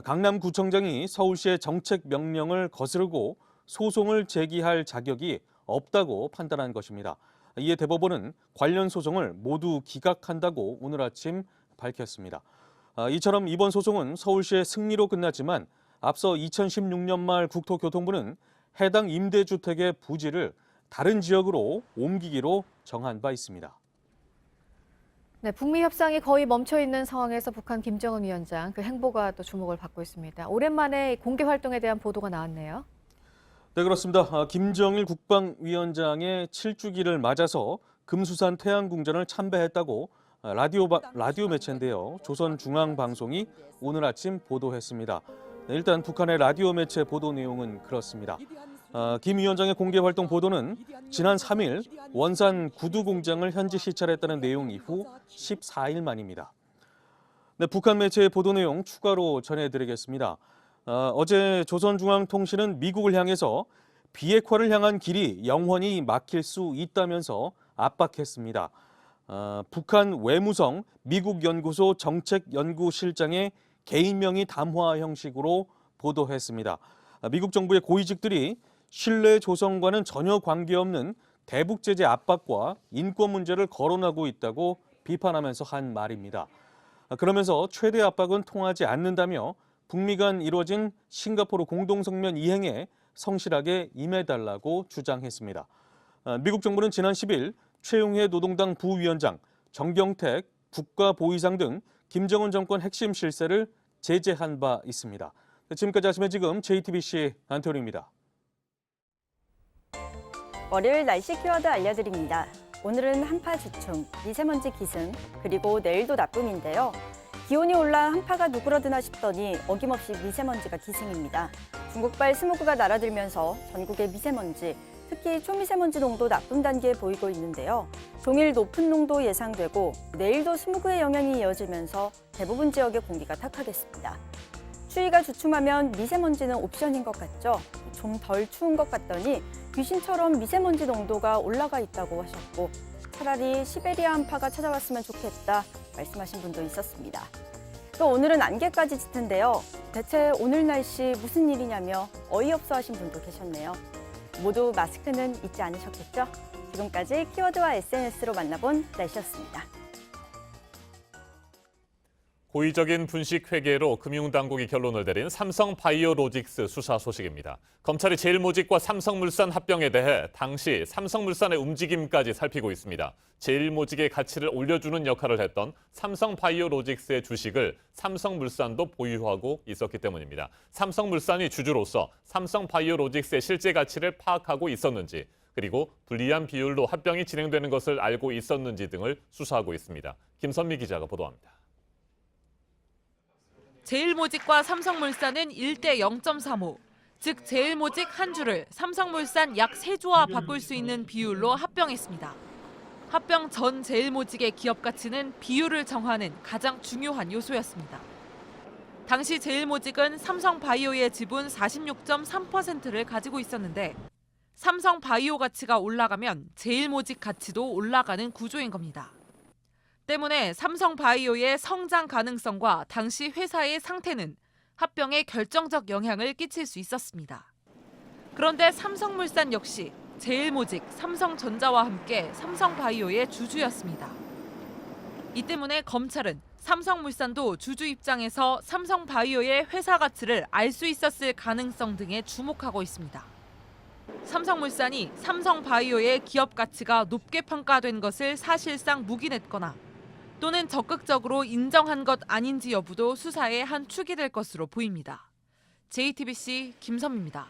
강남구청장이 서울시의 정책 명령을 거스르고 소송을 제기할 자격이 없다고 판단한 것입니다. 이에 대법원은 관련 소송을 모두 기각한다고 오늘 아침 밝혔습니다. 이처럼 이번 소송은 서울시의 승리로 끝났지만 앞서 2016년 말 국토교통부는 해당 임대주택의 부지를 다른 지역으로 옮기기로 정한 바 있습니다. 네, 북미 협상이 거의 멈춰 있는 상황에서 북한 김정은 위원장 그 행보가 또 주목을 받고 있습니다. 오랜만에 공개 활동에 대한 보도가 나왔네요. 네, 그렇습니다. 김정일 국방위원장의 7주기를 맞아서 금수산 태양궁전을 참배했다고 라디오 매체인데요. 조선중앙방송이 오늘 아침 보도했습니다. 네, 일단 북한의 라디오 매체 보도 내용은 그렇습니다. 김 위원장의 공개 활동 보도는 지난 3일 원산 구두 공장을 현지 시찰했다는 내용 이후 14일 만입니다. 네, 북한 매체의 보도 내용 추가로 전해드리겠습니다. 어제 조선중앙통신은 미국을 향해서 비핵화를 향한 길이 영원히 막힐 수 있다면서 압박했습니다. 북한 외무성 미국 연구소 정책연구실장의 개인명의 담화 형식으로 보도했습니다. 미국 정부의 고위직들이 신뢰 조성과는 전혀 관계없는 대북 제재 압박과 인권 문제를 거론하고 있다고 비판하면서 한 말입니다. 그러면서 최대 압박은 통하지 않는다며 북미 간 이루어진 싱가포르 공동성명 이행에 성실하게 임해달라고 주장했습니다. 미국 정부는 지난 10일 최용해 노동당 부위원장, 정경택 국가보위상 등 김정은 정권 핵심 실세를 제재한 바 있습니다. 지금까지 아침에 지금 JTBC 안태훈입니다. 월요일 날씨 키워드 알려드립니다. 오늘은 한파 주춤, 미세먼지 기승, 그리고 내일도 나쁨인데요. 기온이 올라 한파가 누그러드나 싶더니 어김없이 미세먼지가 기승입니다. 중국발 스모그가 날아들면서 전국의 미세먼지, 특히 초미세먼지 농도 나쁨 단계에 보이고 있는데요. 종일 높은 농도 예상되고 내일도 스모그의 영향이 이어지면서 대부분 지역의 공기가 탁하겠습니다. 추위가 주춤하면 미세먼지는 옵션인 것 같죠? 좀 덜 추운 것 같더니 귀신처럼 미세먼지 농도가 올라가 있다고 하셨고 차라리 시베리아 한파가 찾아왔으면 좋겠다 말씀하신 분도 있었습니다. 또 오늘은 안개까지 짙은데요. 대체 오늘 날씨 무슨 일이냐며 어이없어 하신 분도 계셨네요. 모두 마스크는 잊지 않으셨겠죠? 지금까지 키워드와 SNS로 만나본 날씨였습니다. 고의적인 분식 회계로 금융당국이 결론을 내린 삼성바이오로직스 수사 소식입니다. 검찰이 제일모직과 삼성물산 합병에 대해 당시 삼성물산의 움직임까지 살피고 있습니다. 제일모직의 가치를 올려주는 역할을 했던 삼성바이오로직스의 주식을 삼성물산도 보유하고 있었기 때문입니다. 삼성물산이 주주로서 삼성바이오로직스의 실제 가치를 파악하고 있었는지, 그리고 불리한 비율로 합병이 진행되는 것을 알고 있었는지 등을 수사하고 있습니다. 김선미 기자가 보도합니다. 제일모직과 삼성물산은 1대 0.35, 즉 제일모직 한 주를 삼성물산 약 3주와 바꿀 수 있는 비율로 합병했습니다. 합병 전 제일모직의 기업 가치는 비율을 정하는 가장 중요한 요소였습니다. 당시 제일모직은 삼성바이오의 지분 46.3%를 가지고 있었는데 삼성바이오 가치가 올라가면 제일모직 가치도 올라가는 구조인 겁니다. 때문에 삼성바이오의 성장 가능성과 당시 회사의 상태는 합병에 결정적 영향을 끼칠 수 있었습니다. 그런데 삼성물산 역시 제일모직, 삼성전자와 함께 삼성바이오의 주주였습니다. 이 때문에 검찰은 삼성물산도 주주 입장에서 삼성바이오의 회사 가치를 알 수 있었을 가능성 등에 주목하고 있습니다. 삼성물산이 삼성바이오의 기업 가치가 높게 평가된 것을 사실상 묵인했거나 또는 적극적으로 인정한 것 아닌지 여부도 수사의 한 축이 될 것으로 보입니다. JTBC 김선미입니다.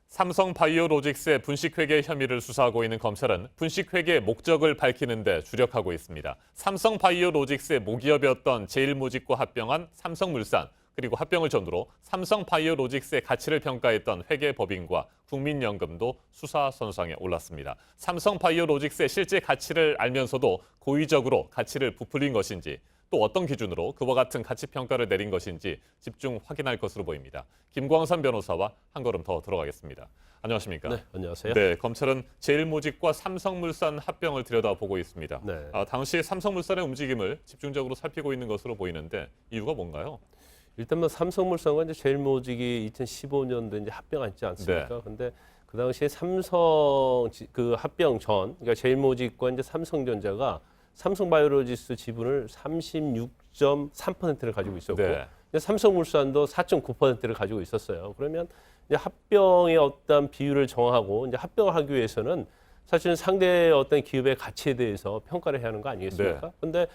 삼성바이오로직스의 분식회계 혐의를 수사하고 있는 검찰은 분식회계의 목적을 밝히는 데 주력하고 있습니다. 삼성바이오로직스의 모기업이었던 제일모직과 합병한 삼성물산, 그리고 합병을 전후로 삼성바이오로직스의 가치를 평가했던 회계법인과 국민연금도 수사 선상에 올랐습니다. 삼성바이오로직스의 실제 가치를 알면서도 고의적으로 가치를 부풀린 것인지, 또 어떤 기준으로 그와 같은 가치 평가를 내린 것인지 집중 확인할 것으로 보입니다. 김광선 변호사와 한 걸음 더 들어가겠습니다. 안녕하십니까? 네, 안녕하세요. 네, 검찰은 제일모직과 삼성물산 합병을 들여다보고 있습니다. 네. 당시 삼성물산의 움직임을 집중적으로 살피고 있는 것으로 보이는데 이유가 뭔가요? 일단 뭐 삼성물산과 이제 제일모직이 2015년도에 이제 합병했지 않습니까? 네. 근데 그 당시에 삼성 그 합병 전, 그러니까 제일모직과 이제 삼성전자가 삼성바이오로직스 지분을 36.3%를 가지고 있었고, 네. 삼성물산도 4.9%를 가지고 있었어요. 그러면 이제 합병의 어떤 비율을 정하고 이제 합병을 하기 위해서는 사실은 상대의 어떤 기업의 가치에 대해서 평가를 해야 하는 거 아니겠습니까? 근데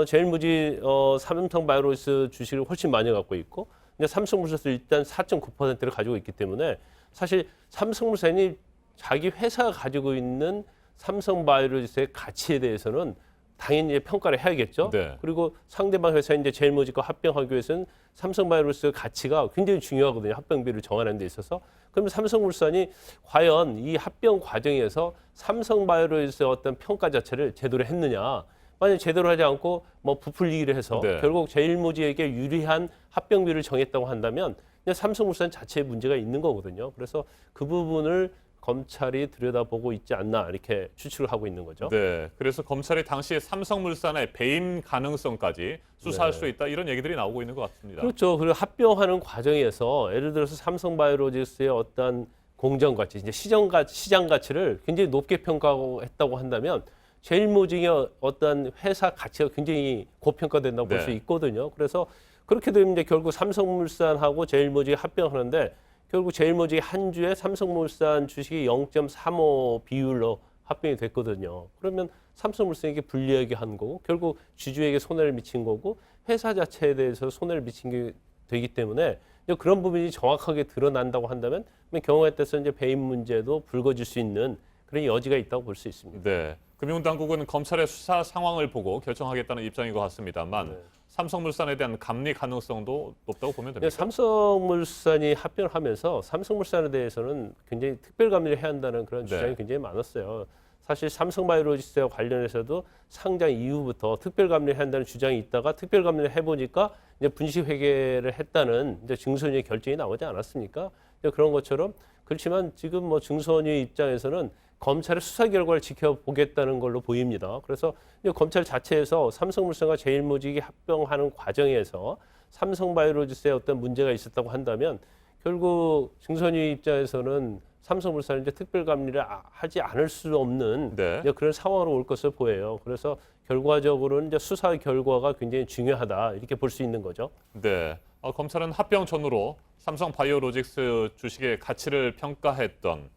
제일모직 삼성바이오로직스 주식을 훨씬 많이 갖고 있고 이제 삼성물산도 일단 4.9%를 가지고 있기 때문에 사실 삼성물산이 자기 회사가 가지고 있는 삼성바이오로직스의 가치에 대해서는 당연히 평가를 해야겠죠. 네. 그리고 상대방 회사 이제 제일모직과 합병하기 위해서는 삼성바이오로직스의 가치가 굉장히 중요하거든요. 합병비를 정하는 데 있어서. 그러면 삼성물산이 과연 이 합병 과정에서 삼성바이오로직스의 어떤 평가 자체를 제대로 했느냐? 만약 제대로 하지 않고 뭐 부풀리기를 해서 네. 결국 제일모직에게 유리한 합병비를 정했다고 한다면 그냥 삼성물산 자체에 문제가 있는 거거든요. 그래서 그 부분을 검찰이 들여다보고 있지 않나 이렇게 추측을 하고 있는 거죠. 네, 그래서 검찰이 당시 삼성물산의 배임 가능성까지 수사할 네. 수 있다 이런 얘기들이 나오고 있는 것 같습니다. 그렇죠. 그리고 합병하는 과정에서 예를 들어서 삼성바이오로직스의 어떤 공정 가치, 이제 시장 가치를 굉장히 높게 평가했다고 한다면 제일모직의 어떤 회사 가치가 굉장히 고평가된다고 볼 수 있거든요. 그래서 그렇게 되면 이제 결국 삼성물산하고 제일모직이 합병하는데 결국 제일모직이 한 주에 삼성물산 주식이 0.35 비율로 합병이 됐거든요. 그러면 삼성물산에게 불리하게 한 거고 결국 주주에게 손해를 미친 거고 회사 자체에 대해서 손해를 미친 게 되기 때문에 이제 그런 부분이 정확하게 드러난다고 한다면 경우에 따라서 이제 배임 문제도 불거질 수 있는 그런 여지가 있다고 볼 수 있습니다. 네. 금융당국은 검찰의 수사 상황을 보고 결정하겠다는 입장인 것 같습니다만 삼성물산에 대한 감리 가능성도 높다고 보면 됩니다. 삼성물산이 합병을 하면서 삼성물산에 대해서는 굉장히 특별 감리를 해야 한다는 그런 주장이 굉장히 많았어요. 사실 삼성바이오로직스와 관련해서도 상장 이후부터 특별 감리를 한다는 주장이 있다가 특별 감리를 해보니까 이제 분식 회계를 했다는 이제 증손위의 결정이 나오지 않았습니까? 이제 그런 것처럼 그렇지만 지금 뭐 증손위 입장에서는 검찰의 수사 결과를 지켜보겠다는 걸로 보입니다. 그래서 이제 검찰 자체에서 삼성물산과 제일모직이 합병하는 과정에서 삼성바이오로직스에 어떤 문제가 있었다고 한다면 결국 증손위 입장에서는 삼성물산이 이제 특별감리를 하지 않을 수 없는 이제 그런 상황으로 올 것을 보여요. 그래서 결과적으로는 이제 수사 결과가 굉장히 중요하다 이렇게 볼 수 있는 거죠. 네. 검찰은 합병 전후로 삼성바이오로직스 주식의 가치를 평가했던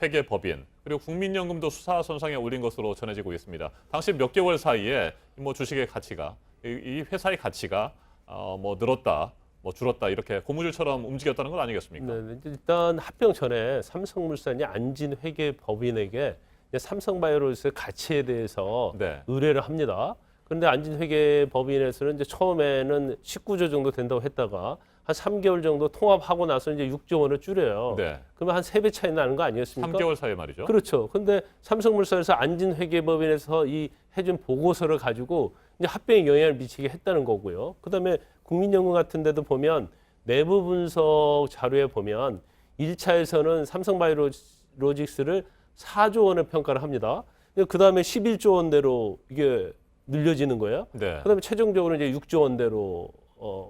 회계법인 그리고 국민연금도 수사 선상에 올린 것으로 전해지고 있습니다. 당시 몇 개월 사이에 뭐 주식의 가치가 이 회사의 가치가 뭐 늘었다, 뭐 줄었다 이렇게 고무줄처럼 움직였다는 건 아니겠습니까? 네, 일단 합병 전에 삼성물산이 안진회계법인에게 삼성바이오로직스 가치에 대해서 의뢰를 합니다. 그런데 안진회계법인에서는 이제 처음에는 19조 정도 된다고 했다가 한 3개월 정도 통합하고 나서 이제 6조 원을 줄여요. 그러면 한 3배 차이 나는 거 아니었습니까? 3개월 사이에 말이죠. 그렇죠. 근데 삼성물산에서 안진회계법인에서 이 해준 보고서를 가지고 이제 합병에 영향을 미치게 했다는 거고요. 그다음에 국민연금 같은 데도 보면 내부 분석 자료에 보면 1차에서는 삼성바이오로직스를 4조 원을 평가를 합니다. 그다음에 11조 원대로 이게 늘려지는 거예요. 그다음에 최종적으로 이제 6조 원대로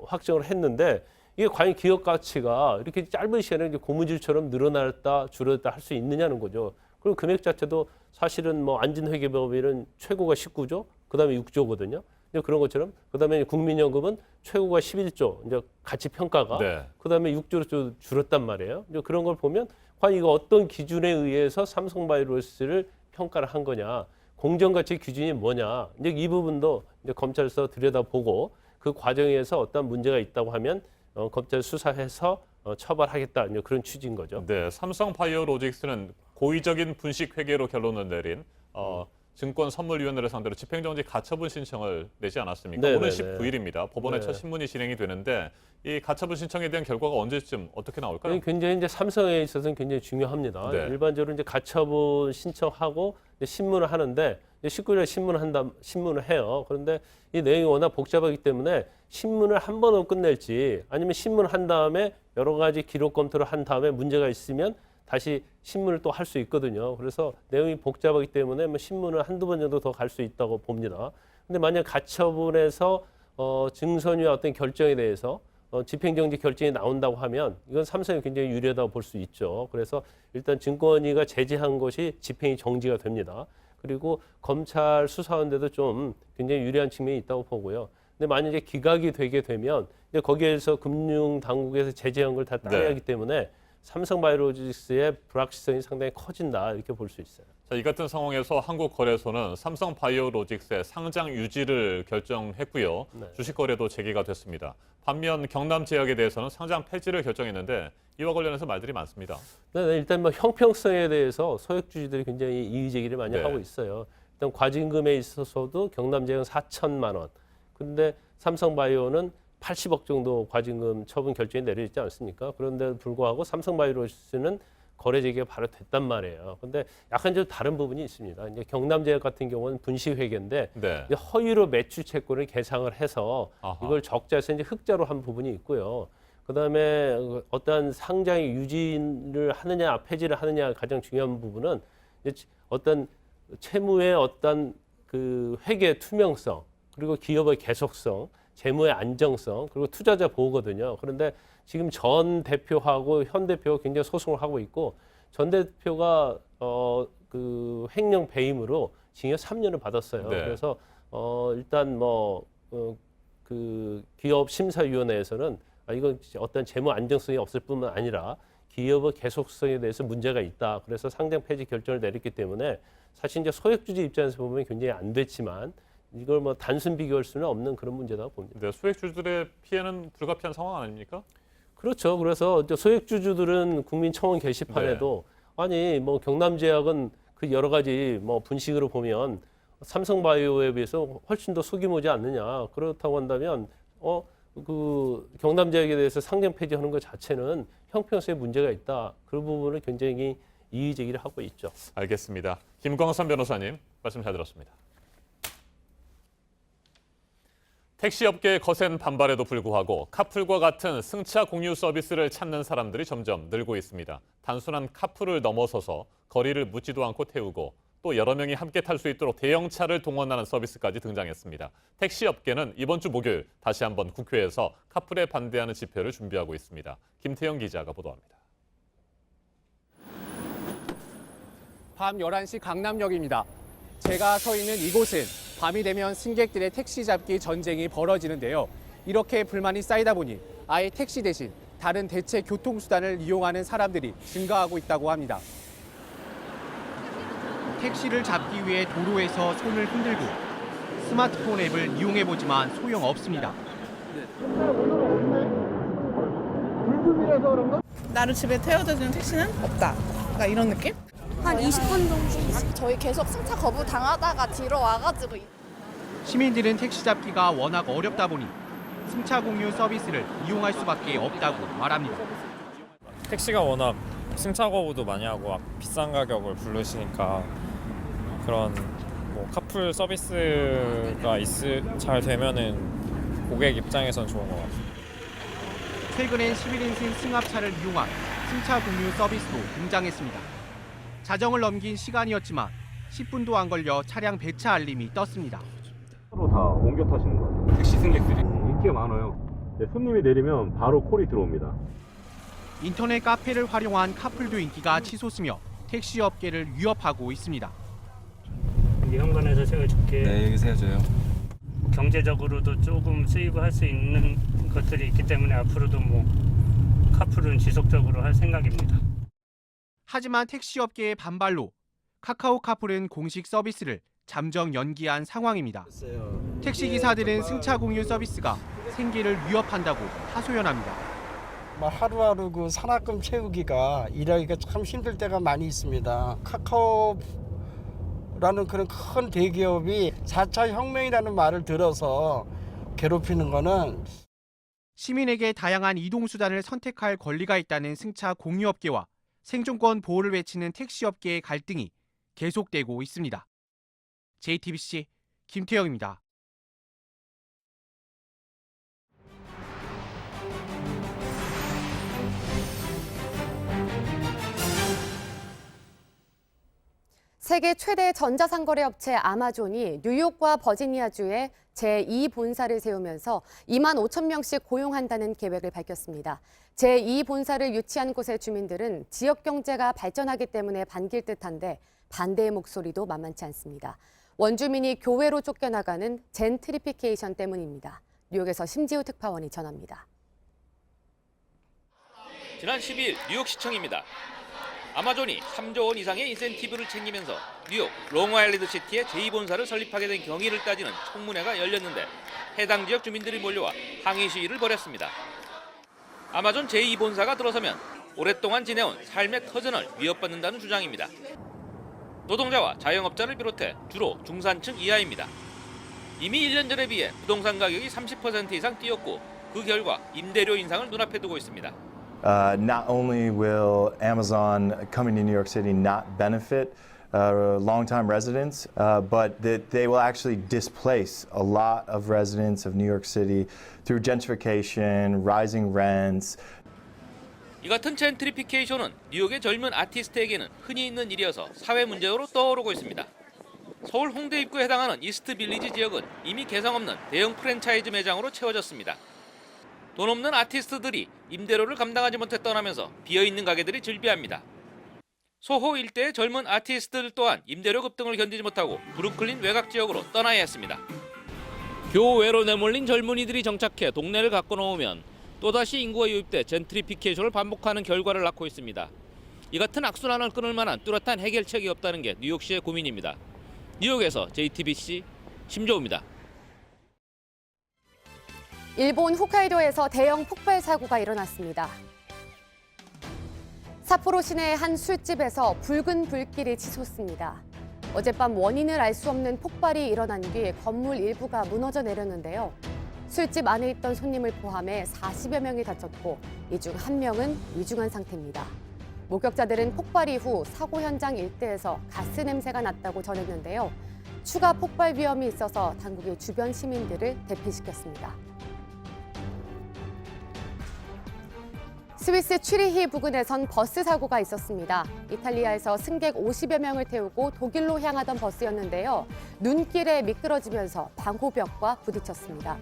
확정을 했는데 이게 과연 기업 가치가 이렇게 짧은 시간에 고무줄처럼 늘어났다 줄었다 할 수 있느냐는 거죠. 그리고 금액 자체도 사실은 뭐 안진회계법인은 최고가 19조, 그다음에 6조거든요. 그런 것처럼 그다음에 국민연금은 최고가 11조 이제 가치 평가가 그다음에 6조로 줄었단 말이에요. 이제 그런 걸 보면 과연 이거 어떤 기준에 의해서 삼성바이오로직스를 평가를 한 거냐, 공정가치 기준이 뭐냐, 이제 이 부분도 이제 검찰에서 들여다보고 그 과정에서 어떤 문제가 있다고 하면 검찰 수사해서 처벌하겠다 이제 그런 취지인 거죠. 네, 삼성바이오로직스는 고의적인 분식 회계로 결론을 내린 증권선물위원회를 상대로 집행정지 가처분 신청을 내지 않았습니까? 오늘 19일입니다. 법원에 첫 신문이 진행이 되는데 이 가처분 신청에 대한 결과가 언제쯤 어떻게 나올까요? 굉장히 이제 삼성에 있어서는 굉장히 중요합니다. 일반적으로 이제 가처분 신청하고 이제 신문을 하는데 19일에 신문을 해요. 그런데 이 내용이 워낙 복잡하기 때문에 신문을 한 번으로 끝낼지 아니면 신문을 한 다음에 여러 가지 기록 검토를 한 다음에 문제가 있으면 다시 신문을 또 할 수 있거든요. 그래서 내용이 복잡하기 때문에 뭐 신문을 한두 번 정도 더 갈 수 있다고 봅니다. 근데 만약 가처분에서 증손위와 어떤 결정에 대해서 집행정지 결정이 나온다고 하면 이건 삼성이 굉장히 유리하다고 볼 수 있죠. 그래서 일단 증권위가 제재한 것이 집행이 정지가 됩니다. 그리고 검찰 수사하는데도 좀 굉장히 유리한 측면이 있다고 보고요. 근데 만약에 기각이 되게 되면 이제 거기에서 금융당국에서 제재한 걸 다 따라야 하기 때문에 삼성바이오로직스의 불확실성이 상당히 커진다 이렇게 볼 수 있어요. 자, 이 같은 상황에서 한국거래소는 삼성바이오로직스의 상장 유지를 결정했고요. 주식 거래도 재개가 됐습니다. 반면 경남제약에 대해서는 상장 폐지를 결정했는데 이와 관련해서 말들이 많습니다. 네, 일단 뭐 형평성에 대해서 소액주주들이 굉장히 이의 제기를 많이 하고 있어요. 일단 과징금에 있어서도 경남제약은 4천만 원, 근데 삼성바이오는 80억 정도 과징금 처분 결정이 내려지지 않습니까? 그런데도 불구하고 삼성바이오로직스는 거래 재개가 바로 됐단 말이에요. 근데 약간 좀 다른 부분이 있습니다. 이제 경남제약 같은 경우는 분식회계인데 이제 허위로 매출 채권을 계상을 해서 이걸 적자에서 이제 흑자로 한 부분이 있고요. 그다음에 어떤 상장의 유지를 하느냐 폐지를 하느냐 가장 중요한 부분은 이제 어떤 채무의 어떤 그 회계 투명성 그리고 기업의 계속성 재무의 안정성 그리고 투자자 보호거든요. 그런데 지금 전 대표하고 현 대표가 굉장히 소송을 하고 있고 전 대표가 그 횡령 배임으로 징역 3년을 받았어요. 그래서 일단 그 기업 심사위원회에서는 이건 어떤 재무 안정성이 없을 뿐만 아니라 기업의 계속성에 대해서 문제가 있다. 그래서 상장 폐지 결정을 내렸기 때문에 사실 이제 소액주주 입장에서 보면 굉장히 안 됐지만. 이걸 뭐 단순 비교할 수는 없는 그런 문제다 봅니다. 네, 소액주주들의 피해는 불가피한 상황 아닙니까? 그렇죠. 그래서 이제 소액주주들은 국민청원 게시판에도 아니 뭐 경남제약은 그 여러 가지 뭐 분식으로 보면 삼성바이오에 비해서 훨씬 더 소규모지 않느냐. 그렇다고 한다면 그 경남제약에 대해서 상장 폐지하는 것 자체는 형평성에 문제가 있다. 그 부분을 굉장히 이의 제기를 하고 있죠. 알겠습니다. 김광선 변호사님 말씀 잘 들었습니다. 택시업계의 거센 반발에도 불구하고 카풀과 같은 승차 공유 서비스를 찾는 사람들이 점점 늘고 있습니다. 단순한 카풀을 넘어서서 거리를 묻지도 않고 태우고 또 여러 명이 함께 탈 수 있도록 대형차를 동원하는 서비스까지 등장했습니다. 택시업계는 이번 주 목요일 다시 한번 국회에서 카풀에 반대하는 집회를 준비하고 있습니다. 김태영 기자가 보도합니다. 밤 11시 강남역입니다. 제가 서 있는 이곳은 밤이 되면 승객들의 택시 잡기 전쟁이 벌어지는데요. 이렇게 불만이 쌓이다 보니 아예 택시 대신 다른 대체 교통수단을 이용하는 사람들이 증가하고 있다고 합니다. 택시를 잡기 위해 도로에서 손을 흔들고 스마트폰 앱을 이용해보지만 소용없습니다. 불금이라서 그런가? 나를 집에 태워다주는 택시는 없다. 그러니까 이런 느낌? 한 20분 정도. 저희 계속 승차 거부 당하다가 뒤로 와가지고. 시민들은 택시 잡기가 워낙 어렵다 보니 승차 공유 서비스를 이용할 수밖에 없다고 말합니다. 택시가 워낙 승차 거부도 많이 하고 비싼 가격을 부르시니까 그런 뭐 카풀 서비스가 잘 되면은 고객 입장에선 좋은 것 같아요. 최근엔 11인승 승합차를 이용한 승차 공유 서비스도 등장했습니다. 자정을 넘긴 시간이었지만 10분도 안 걸려 차량 배차 알림이 떴습니다. 서로 다 옮겨 타시는 것 같아요. 택시 승객들이 인기가 많아요. 손님이 내리면 바로 콜이 들어옵니다. 인터넷 카페를 활용한 카풀도 인기가 치솟으며 택시 업계를 위협하고 있습니다. 현관에서 세워줄게. 네, 여기 세워줘요. 경제적으로도 조금 쓰이고 할 수 있는 것들이 있기 때문에 앞으로도 뭐 카풀은 지속적으로 할 생각입니다. 하지만 택시 업계의 반발로 카카오 카풀은 공식 서비스를 잠정 연기한 상황입니다. 택시 기사들은 승차 공유 서비스가 생계를 위협한다고 하소연합니다. 하루하루 그 산학금 채우기가 일하기가 참 힘들 때가 많이 있습니다. 카카오라는 그런 큰 대기업이 4차 혁명이라는 말을 들어서 괴롭히는 거는 시민에게 다양한 이동수단을 선택할 권리가 있다는 승차 공유업계와 생존권 보호를 외치는 택시업계의 갈등이 계속되고 있습니다. JTBC 김태영입니다. 세계 최대 전자상거래 업체 아마존이 뉴욕과 버지니아주에 제2본사를 세우면서 2만 5천 명씩 고용한다는 계획을 밝혔습니다. 제2본사를 유치한 곳의 주민들은 지역 경제가 발전하기 때문에 반길 듯한데 반대의 목소리도 만만치 않습니다. 원주민이 교외로 쫓겨나가는 젠트리피케이션 때문입니다. 뉴욕에서 심지우 특파원이 전합니다. 지난 10일 뉴욕시청입니다. 아마존이 3조 원 이상의 인센티브를 챙기면서 뉴욕 롱아일랜드 시티에 제2본사를 설립하게 된 경위를 따지는 청문회가 열렸는데 해당 지역 주민들이 몰려와 항의 시위를 벌였습니다. 아마존 제2본사가 들어서면 오랫동안 지내온 삶의 터전을 위협받는다는 주장입니다. 노동자와 자영업자를 비롯해 주로 중산층 이하입니다. 이미 1년 전에 비해 부동산 가격이 30% 이상 뛰었고 그 결과 임대료 인상을 눈앞에 두고 있습니다. Not only will Amazon coming to New York City not benefit longtime residents, but that they will actually displace a lot of residents of New York City through gentrification, rising rents. 이 같은 젠트리피케이션은 뉴욕의 젊은 아티스트에게는 흔히 있는 일이어서 사회 문제로 떠오르고 있습니다. 서울 홍대 입구에 해당하는 이스트 빌리지 지역은 이미 개성 없는 대형 프랜차이즈 매장으로 채워졌습니다. 돈 없는 아티스트들이 임대료를 감당하지 못해 떠나면서 비어있는 가게들이 즐비합니다. 소호 일대의 젊은 아티스트들 또한 임대료 급등을 견디지 못하고 브루클린 외곽 지역으로 떠나야 했습니다. 교외로 내몰린 젊은이들이 정착해 동네를 가꿔놓으면 또다시 인구가 유입돼 젠트리피케이션을 반복하는 결과를 낳고 있습니다. 이 같은 악순환을 끊을 만한 뚜렷한 해결책이 없다는 게 뉴욕시의 고민입니다. 뉴욕에서 JTBC 심조우입니다. 일본 홋카이도에서 대형 폭발 사고가 일어났습니다. 삿포로 시내 한 술집에서 붉은 불길이 치솟습니다. 어젯밤 원인을 알 수 없는 폭발이 일어난 뒤 건물 일부가 무너져 내렸는데요. 술집 안에 있던 손님을 포함해 40여 명이 다쳤고 이 중 1명은 위중한 상태입니다. 목격자들은 폭발 이후 사고 현장 일대에서 가스 냄새가 났다고 전했는데요. 추가 폭발 위험이 있어서 당국이 주변 시민들을 대피시켰습니다. 스위스 취리히 부근에선 버스 사고가 있었습니다. 이탈리아에서 승객 50여 명을 태우고 독일로 향하던 버스였는데요. 눈길에 미끄러지면서 방호벽과 부딪혔습니다.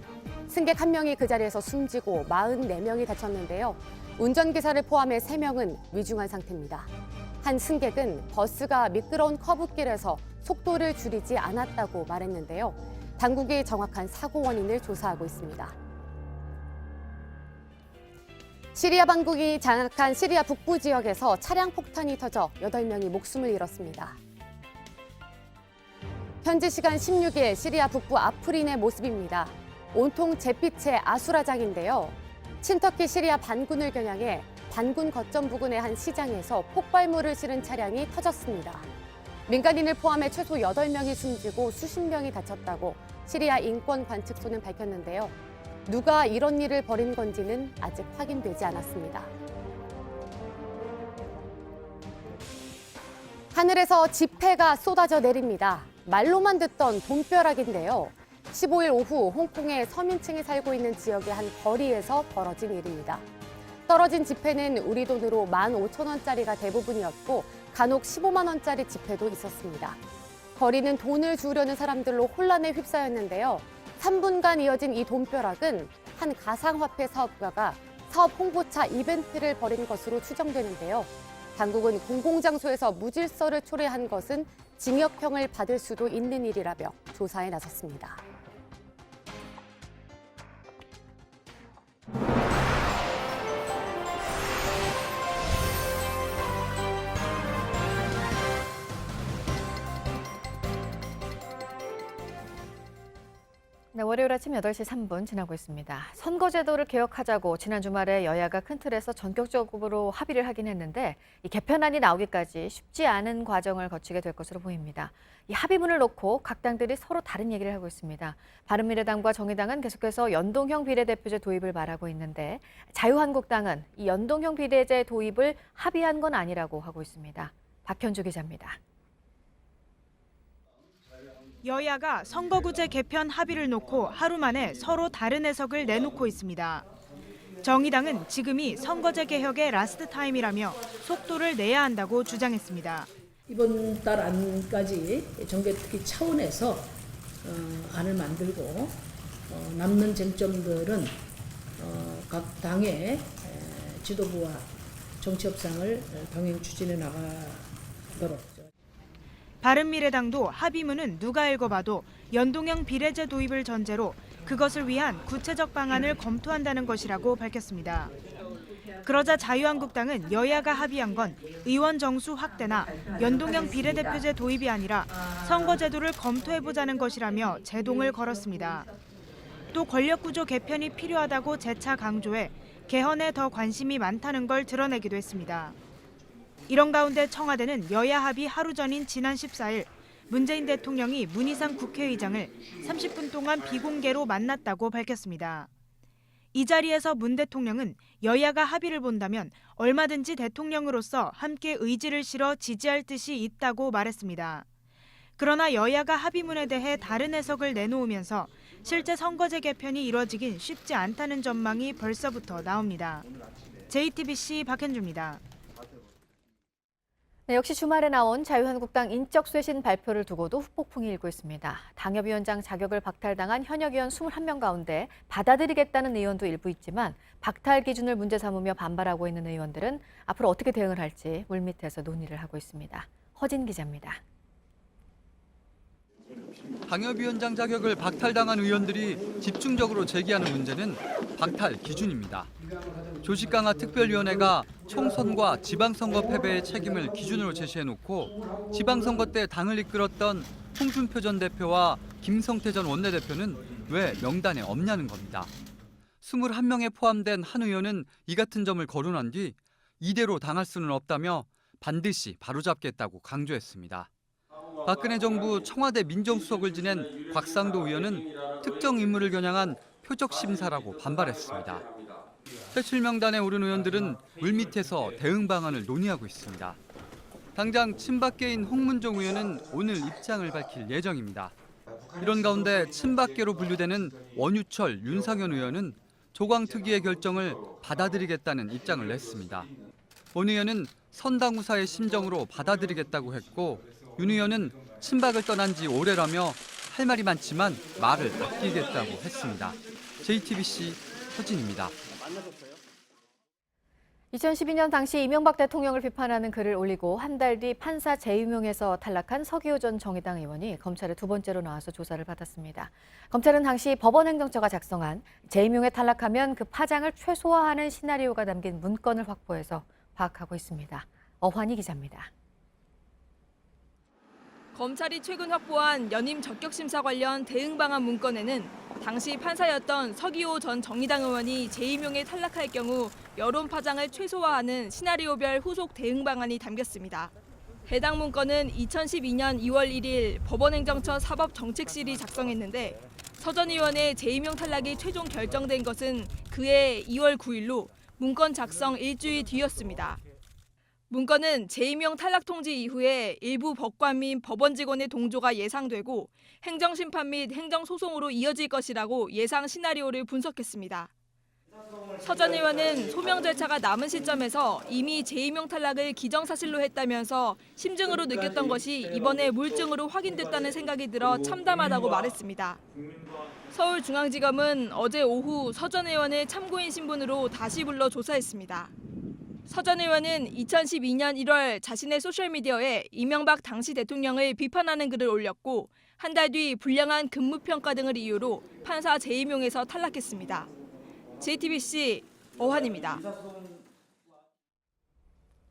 승객 1명이 그 자리에서 숨지고 44명이 다쳤는데요. 운전기사를 포함해 3명은 위중한 상태입니다. 한 승객은 버스가 미끄러운 커브길에서 속도를 줄이지 않았다고 말했는데요. 당국이 정확한 사고 원인을 조사하고 있습니다. 시리아 반군이 장악한 시리아 북부 지역에서 차량 폭탄이 터져 8명이 목숨을 잃었습니다. 현지 시간 16일 시리아 북부 아프린의 모습입니다. 온통 잿빛의 아수라장인데요. 친터키 시리아 반군을 겨냥해 반군 거점 부근의 한 시장에서 폭발물을 실은 차량이 터졌습니다. 민간인을 포함해 최소 8명이 숨지고 수십 명이 다쳤다고 시리아 인권 관측소는 밝혔는데요. 누가 이런 일을 벌인 건지는 아직 확인되지 않았습니다. 하늘에서 지폐가 쏟아져 내립니다. 말로만 듣던 돈벼락인데요. 15일 오후 홍콩의 서민층이 살고 있는 지역의 한 거리에서 벌어진 일입니다. 떨어진 지폐는 우리 돈으로 15,000원짜리가 대부분이었고 간혹 15만 원짜리 지폐도 있었습니다. 거리는 돈을 주우려는 사람들로 혼란에 휩싸였는데요. 3분간 이어진 이 돈벼락은 한 가상화폐 사업가가 사업 홍보차 이벤트를 벌인 것으로 추정되는데요. 당국은 공공장소에서 무질서를 초래한 것은 징역형을 받을 수도 있는 일이라며 조사에 나섰습니다. 네, 월요일 아침 8시 3분 지나고 있습니다. 선거제도를 개혁하자고 지난 주말에 여야가 큰 틀에서 전격적으로 합의를 하긴 했는데 이 개편안이 나오기까지 쉽지 않은 과정을 거치게 될 것으로 보입니다. 이 합의문을 놓고 각 당들이 서로 다른 얘기를 하고 있습니다. 바른미래당과 정의당은 계속해서 연동형 비례대표제 도입을 말하고 있는데 자유한국당은 이 연동형 비례제 도입을 합의한 건 아니라고 하고 있습니다. 박현주 기자입니다. 여야가 선거구제 개편 합의를 놓고 하루 만에 서로 다른 해석을 내놓고 있습니다. 정의당은 지금이 선거제 개혁의 라스트 타임이라며 속도를 내야 한다고 주장했습니다. 이번 달 안까지 정개특위 차원에서 안을 만들고 남는 쟁점들은 각 당의 지도부와 정치 협상을 병행 추진해 나가도록. 바른미래당도 합의문은 누가 읽어봐도 연동형 비례제 도입을 전제로 그것을 위한 구체적 방안을 검토한다는 것이라고 밝혔습니다. 그러자 자유한국당은 여야가 합의한 건 의원 정수 확대나 연동형 비례대표제 도입이 아니라 선거제도를 검토해보자는 것이라며 제동을 걸었습니다. 또 권력구조 개편이 필요하다고 재차 강조해 개헌에 더 관심이 많다는 걸 드러내기도 했습니다. 이런 가운데 청와대는 여야 합의 하루 전인 지난 14일 문재인 대통령이 문희상 국회의장을 30분 동안 비공개로 만났다고 밝혔습니다. 이 자리에서 문 대통령은 여야가 합의를 본다면 얼마든지 대통령으로서 함께 의지를 실어 지지할 뜻이 있다고 말했습니다. 그러나 여야가 합의문에 대해 다른 해석을 내놓으면서 실제 선거제 개편이 이뤄지긴 쉽지 않다는 전망이 벌써부터 나옵니다. JTBC 박현주입니다. 네, 역시 주말에 나온 자유한국당 인적쇄신 발표를 두고도 후폭풍이 일고 있습니다. 당협위원장 자격을 박탈당한 현역 의원 21명 가운데 받아들이겠다는 의원도 일부 있지만 박탈 기준을 문제 삼으며 반발하고 있는 의원들은 앞으로 어떻게 대응을 할지 물밑에서 논의를 하고 있습니다. 허진 기자입니다. 당협위원장 자격을 박탈당한 의원들이 집중적으로 제기하는 문제는 박탈 기준입니다. 조직 강화 특별위원회가 총선과 지방선거 패배의 책임을 기준으로 제시해놓고 지방선거 때 당을 이끌었던 홍준표 전 대표와 김성태 전 원내대표는 왜 명단에 없냐는 겁니다. 21명에 포함된 한 의원은 이 같은 점을 거론한 뒤 이대로 당할 수는 없다며 반드시 바로잡겠다고 강조했습니다. 박근혜 정부 청와대 민정수석을 지낸 곽상도 의원은 특정 인물을 겨냥한 표적 심사라고 반발했습니다. 퇴출 명단에 오른 의원들은 물밑에서 대응 방안을 논의하고 있습니다. 당장 친박계인 홍문종 의원은 오늘 입장을 밝힐 예정입니다. 이런 가운데 친박계로 분류되는 원유철, 윤상현 의원은 조광특위의 결정을 받아들이겠다는 입장을 냈습니다. 원 의원은 선당우사의 심정으로 받아들이겠다고 했고, 윤 의원은 친박을 떠난 지 오래라며 할 말이 많지만 말을 아끼겠다고 했습니다. JTBC 서진입니다. 2012년 당시 이명박 대통령을 비판하는 글을 올리고 한 달 뒤 판사 재임용에서 탈락한 서기호 전 정의당 의원이 검찰에 두 번째로 나와서 조사를 받았습니다. 검찰은 당시 법원행정처가 작성한 재임용에 탈락하면 그 파장을 최소화하는 시나리오가 담긴 문건을 확보해서 파악하고 있습니다. 어환희 기자입니다. 검찰이 최근 확보한 연임 적격심사 관련 대응 방안 문건에는 당시 판사였던 서기호 전 정의당 의원이 재임용에 탈락할 경우 여론 파장을 최소화하는 시나리오별 후속 대응 방안이 담겼습니다. 해당 문건은 2012년 2월 1일 법원행정처 사법정책실이 작성했는데 서 전 의원의 재임용 탈락이 최종 결정된 것은 그해 2월 9일로 문건 작성 일주일 뒤였습니다. 문건은 재임용 탈락 통지 이후에 일부 법관 및 법원 직원의 동조가 예상되고 행정심판 및 행정소송으로 이어질 것이라고 예상 시나리오를 분석했습니다. 서 전 의원은 소명 절차가 남은 시점에서 이미 재임용 탈락을 기정사실로 했다면서 심증으로 느꼈던 것이 이번에 물증으로 확인됐다는 생각이 들어 참담하다고 말했습니다. 서울중앙지검은 어제 오후 서 전 의원을 참고인 신분으로 다시 불러 조사했습니다. 서 전 의원은 2012년 1월 자신의 소셜미디어에 이명박 당시 대통령을 비판하는 글을 올렸고 한 달 뒤 불량한 근무평가 등을 이유로 판사 재임용에서 탈락했습니다. JTBC 어환입니다.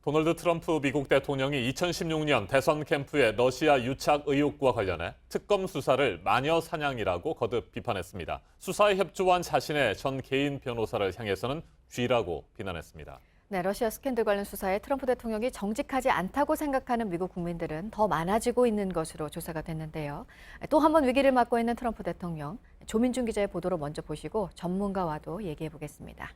도널드 트럼프 미국 대통령이 2016년 대선 캠프의 러시아 유착 의혹과 관련해 특검 수사를 마녀 사냥이라고 거듭 비판했습니다. 수사에 협조한 자신의 전 개인 변호사를 향해서는 쥐라고 비난했습니다. 네, 러시아 스캔들 관련 수사에 트럼프 대통령이 정직하지 않다고 생각하는 미국 국민들은 더 많아지고 있는 것으로 조사가 됐는데요. 또 한 번 위기를 맞고 있는 트럼프 대통령, 조민준 기자의 보도로 먼저 보시고 전문가와도 얘기해 보겠습니다.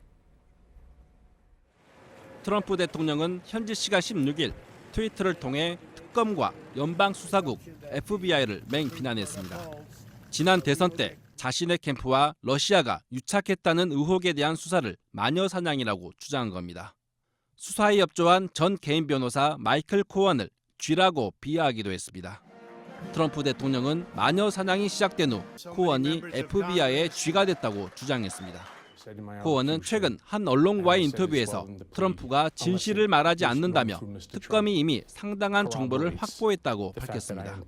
트럼프 대통령은 현지 시간 16일 트위터를 통해 특검과 연방수사국 FBI를 맹비난했습니다. 지난 대선 때 자신의 캠프와 러시아가 유착했다는 의혹에 대한 수사를 마녀 사냥이라고 주장한 겁니다. 수사에 협조한 전 개인 변호사 마이클 코언을 쥐라고 비하하기도 했습니다. 트럼프 대통령은 마녀 사냥이 시작된 후 코언이 FBI의 쥐가 됐다고 주장했습니다. 코언은 최근 한 언론과의 인터뷰에서 트럼프가 진실을 말하지 않는다며 특검이 이미 상당한 정보를 확보했다고 밝혔습니다.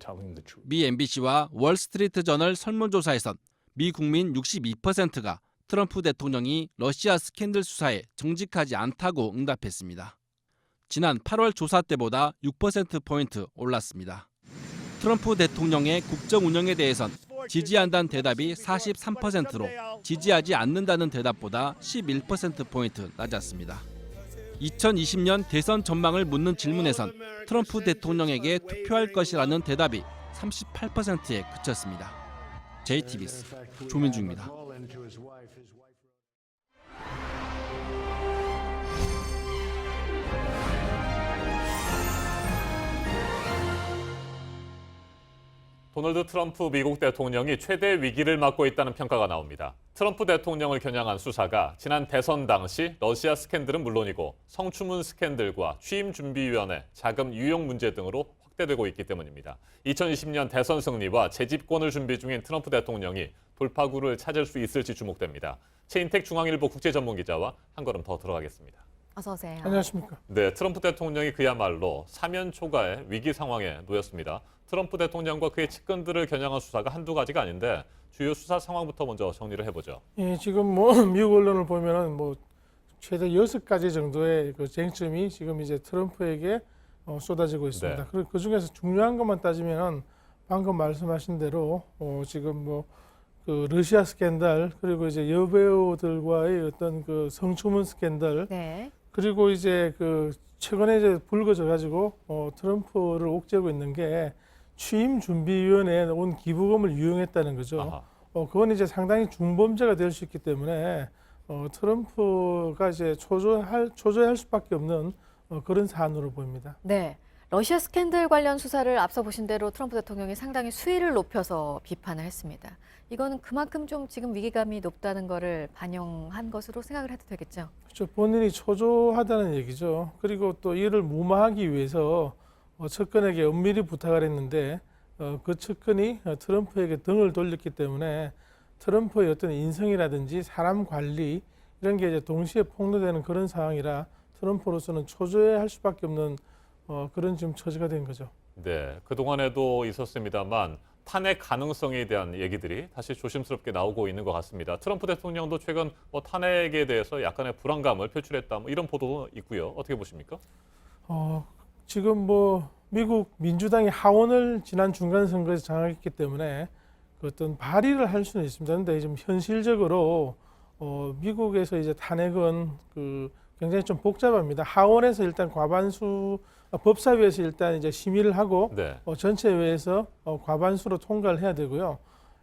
미 MBC와 월스트리트 저널 설문조사에선 미 국민 62%가 트럼프 대통령이 러시아 스캔들 수사에 정직하지 않다고 응답했습니다. 지난 8월 조사 때보다 6%포인트 올랐습니다. 트럼프 대통령의 국정 운영에 대해선 지지한다는 대답이 43%로 지지하지 않는다는 대답보다 11%포인트 낮았습니다. 2020년 대선 전망을 묻는 질문에선 트럼프 대통령에게 투표할 것이라는 대답이 38%에 그쳤습니다. JTBC 조민주입니다. 도널드 트럼프 미국 대통령이 최대 위기를 맞고 있다는 평가가 나옵니다. 트럼프 대통령을 겨냥한 수사가 지난 대선 당시 러시아 스캔들은 물론이고 성추문 스캔들과 취임준비위원회, 자금 유용 문제 등으로 확대되고 있기 때문입니다. 2020년 대선 승리와 재집권을 준비 중인 트럼프 대통령이 돌파구를 찾을 수 있을지 주목됩니다. 최인택 중앙일보 국제전문기자와 한 걸음 더 들어가겠습니다. 어서 오세요. 안녕하십니까. 네, 트럼프 대통령이 그야말로 사면 초가의 위기 상황에 놓였습니다. 트럼프 대통령과 그의 측근들을 겨냥한 수사가 한두 가지가 아닌데 주요 수사 상황부터 먼저 정리를 해보죠. 예, 지금 미국 언론을 보면은 최대 6가지 정도의 그 쟁점이 지금 이제 트럼프에게 쏟아지고 있습니다. 네. 그 중에서 중요한 것만 따지면 방금 말씀하신 대로 지금 그 러시아 스캔들 그리고 이제 여배우들과의 어떤 그 성추문 스캔들 네. 그리고 이제 그 최근에 이제 불거져 가지고 트럼프를 옥죄고 있는 게 취임 준비위원회에 온 기부금을 유용했다는 거죠. 그건 이제 상당히 중범죄가 될 수 있기 때문에 트럼프가 이제 초조해할 수밖에 없는 그런 사안으로 보입니다. 네. 러시아 스캔들 관련 수사를 앞서 보신 대로 트럼프 대통령이 상당히 수위를 높여서 비판을 했습니다. 이거는 그만큼 좀 지금 위기감이 높다는 거를 반영한 것으로 생각을 해도 되겠죠? 그렇죠. 본인이 초조하다는 얘기죠. 그리고 또 이를 무마하기 위해서 측근에게 은밀히 부탁을 했는데 그 측근이 트럼프에게 등을 돌렸기 때문에 트럼프의 어떤 인성이라든지 사람 관리 이런 게 이제 동시에 폭로되는 그런 상황이라 트럼프로서는 초조해할 수밖에 없는 그런 지금 처지가 된 거죠. 네, 그동안에도 있었습니다만 탄핵 가능성에 대한 얘기들이 다시 조심스럽게 나오고 있는 것 같습니다. 트럼프 대통령도 최근 탄핵에 대해서 약간의 불안감을 표출했다 이런 보도도 있고요. 어떻게 보십니까? 지금 미국 민주당이 하원을 지난 중간 선거에서 장악했기 때문에 그 어떤 발의를 할 수는 있습니다. 그런데 좀 현실적으로 미국에서 이제 탄핵은 굉장히 좀 복잡합니다. 하원에서 일단 과반수 법사위에서 일단 이제 심의를 하고 네. 전체회에서 과반수로 통과를 해야 되고요.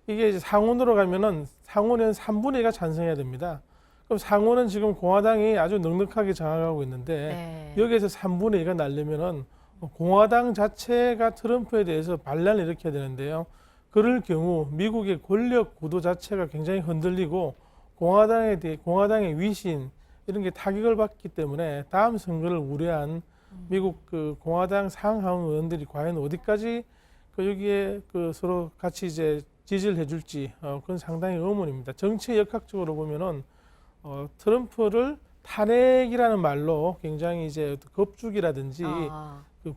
이게 이제 상원으로 가면은 상원은 3분의 2가 찬성해야 됩니다. 그럼 상원은 지금 공화당이 아주 넉넉하게 장악하고 있는데 여기에서 3분의 2가 날려면은 공화당 자체가 트럼프에 대해서 반란을 일으켜야 되는데요. 그럴 경우 미국의 권력 구도 자체가 굉장히 흔들리고 공화당의 위신 이런 게 타격을 받기 때문에 다음 선거를 우려한 미국 공화당 상하원 의원들이 과연 어디까지 여기에 서로 같이 이제 지지를 해줄지 그건 상당히 의문입니다. 정치 역학적으로 보면은 트럼프를 탄핵이라는 말로 굉장히 이제 겁주기라든지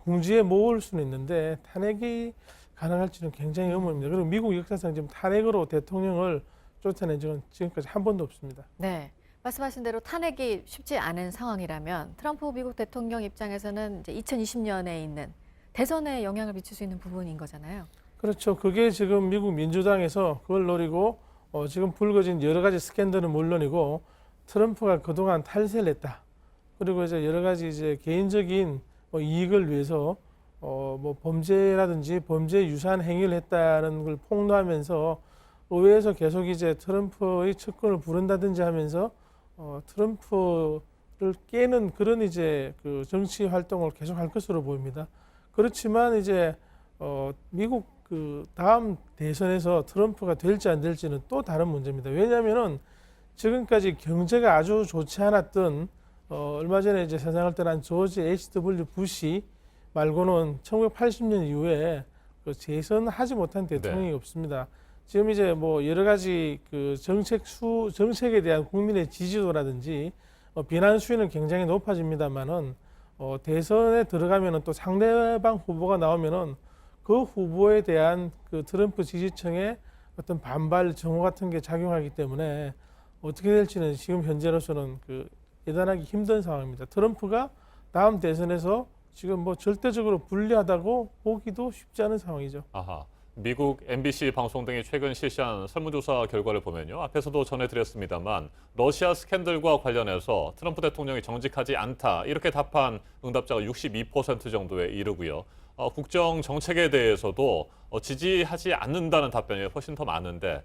궁지에 모을 수는 있는데 탄핵이 가능할지는 굉장히 의문입니다. 그리고 미국 역사상 지금 탄핵으로 대통령을 쫓아낸 적은 지금까지 한 번도 없습니다. 네. 말씀하신 대로 탄핵이 쉽지 않은 상황이라면 트럼프 미국 대통령 입장에서는 이제 2020년에 있는 대선에 영향을 미칠 수 있는 부분인 거잖아요. 그렇죠. 그게 지금 미국 민주당에서 그걸 노리고 지금 불거진 여러 가지 스캔들은 물론이고 트럼프가 그동안 탈세를 했다. 그리고 이제 여러 가지 이제 개인적인 이익을 위해서 범죄라든지 범죄 유사한 행위를 했다는 걸 폭로하면서 의회에서 계속 이제 트럼프의 측근을 부른다든지 하면서 트럼프를 깨는 그런 이제 정치 활동을 계속 할 것으로 보입니다. 그렇지만 이제 미국 다음 대선에서 트럼프가 될지 안 될지는 또 다른 문제입니다. 왜냐하면은 지금까지 경제가 아주 좋지 않았던 얼마 전에 이제 세상을 떠난 조지 H.W. 부시 말고는 1980년 이후에 재선하지 못한 대통령이 없습니다. 지금 이제 여러 가지 정책에 대한 국민의 지지도라든지 비난 수위는 굉장히 높아집니다만은 대선에 들어가면은 또 상대방 후보가 나오면은 그 후보에 대한 트럼프 지지층의 어떤 반발 정오 같은 게 작용하기 때문에 어떻게 될지는 지금 현재로서는 예단하기 힘든 상황입니다. 트럼프가 다음 대선에서 지금 절대적으로 불리하다고 보기도 쉽지 않은 상황이죠. 아하. 미국 MBC 방송 등이 최근 실시한 설문조사 결과를 보면요. 앞에서도 전해드렸습니다만 러시아 스캔들과 관련해서 트럼프 대통령이 정직하지 않다 이렇게 답한 응답자가 62% 정도에 이르고요. 국정 정책에 대해서도 지지하지 않는다는 답변이 훨씬 더 많은데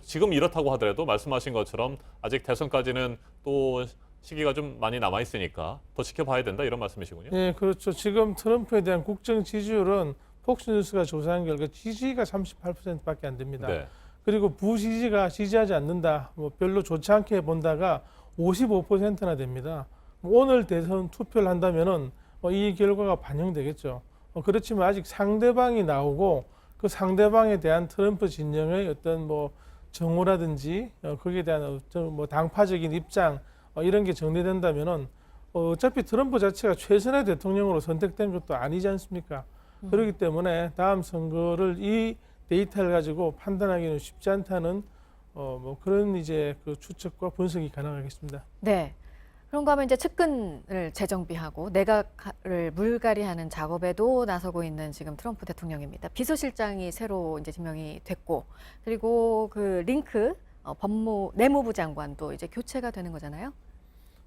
지금 이렇다고 하더라도 말씀하신 것처럼 아직 대선까지는 또 시기가 좀 많이 남아 있으니까 더 지켜봐야 된다 이런 말씀이시군요. 네, 그렇죠. 지금 트럼프에 대한 국정 지지율은 폭스뉴스가 조사한 결과 지지가 38%밖에 안 됩니다. 네. 그리고 부지지가 지지하지 않는다, 별로 좋지 않게 본다가 55%나 됩니다. 오늘 대선 투표를 한다면은 이 결과가 반영되겠죠. 그렇지만 아직 상대방이 나오고 그 상대방에 대한 트럼프 진영의 어떤 정오라든지 거기에 대한 당파적인 입장 이런 게 정리된다면은 어차피 트럼프 자체가 최선의 대통령으로 선택된 것도 아니지 않습니까? 그렇기 때문에 다음 선거를 이 데이터를 가지고 판단하기는 쉽지 않다는 그런 이제 추측과 분석이 가능하겠습니다. 네. 그런가 하면 이제 측근을 재정비하고 내각을 물갈이하는 작업에도 나서고 있는 지금 트럼프 대통령입니다. 비서실장이 새로 이제 지명이 됐고, 그리고 그 링크 내무부 장관도 이제 교체가 되는 거잖아요.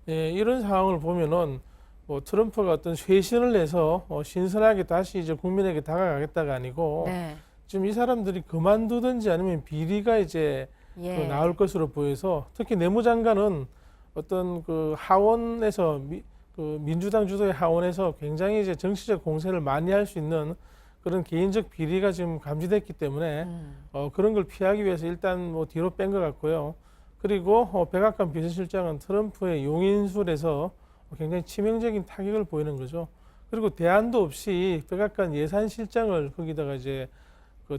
네, 이런 상황을 보면은 뭐 트럼프가 어떤 쇄신을 해서 신선하게 다시 이제 국민에게 다가가겠다가 아니고 네. 지금 이 사람들이 그만두든지 아니면 비리가 이제 예. 나올 것으로 보여서 특히 내무장관은 어떤 그 하원에서 그 민주당 주도의 하원에서 굉장히 이제 정치적 공세를 많이 할 수 있는 그런 개인적 비리가 지금 감지됐기 때문에 그런 걸 피하기 위해서 일단 뭐 뒤로 뺀 것 같고요. 그리고 백악관 비서실장은 트럼프의 용인술에서 굉장히 치명적인 타격을 보이는 거죠. 그리고 대안도 없이 백악관 예산실장을 거기다가 이제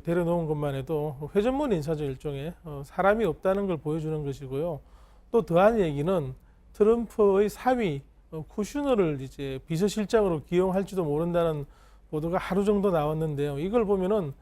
데려놓은 것만 해도 회전문 인사죠, 일종의. 사람이 없다는 걸 보여주는 것이고요. 또 더한 얘기는 트럼프의 사위 쿠슈너를 이제 비서실장으로 기용할지도 모른다는 보도가 하루 정도 나왔는데요. 이걸 보면은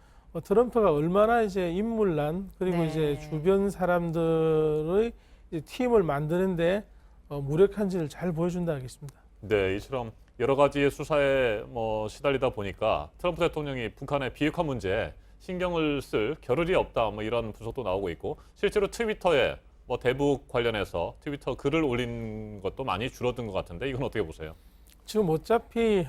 트럼프가 얼마나 이제 인물난 그리고 이제 주변 사람들의 이제 팀을 만드는데 무력한지를 잘 보여준다 하겠습니다. 네, 이처럼 여러 가지 수사에 시달리다 보니까 트럼프 대통령이 북한의 비핵화 문제에 신경을 쓸 겨를이 없다 이런 분석도 나오고 있고, 실제로 트위터에 대북 관련해서 트위터 글을 올린 것도 많이 줄어든 것 같은데 이건 어떻게 보세요? 지금 어차피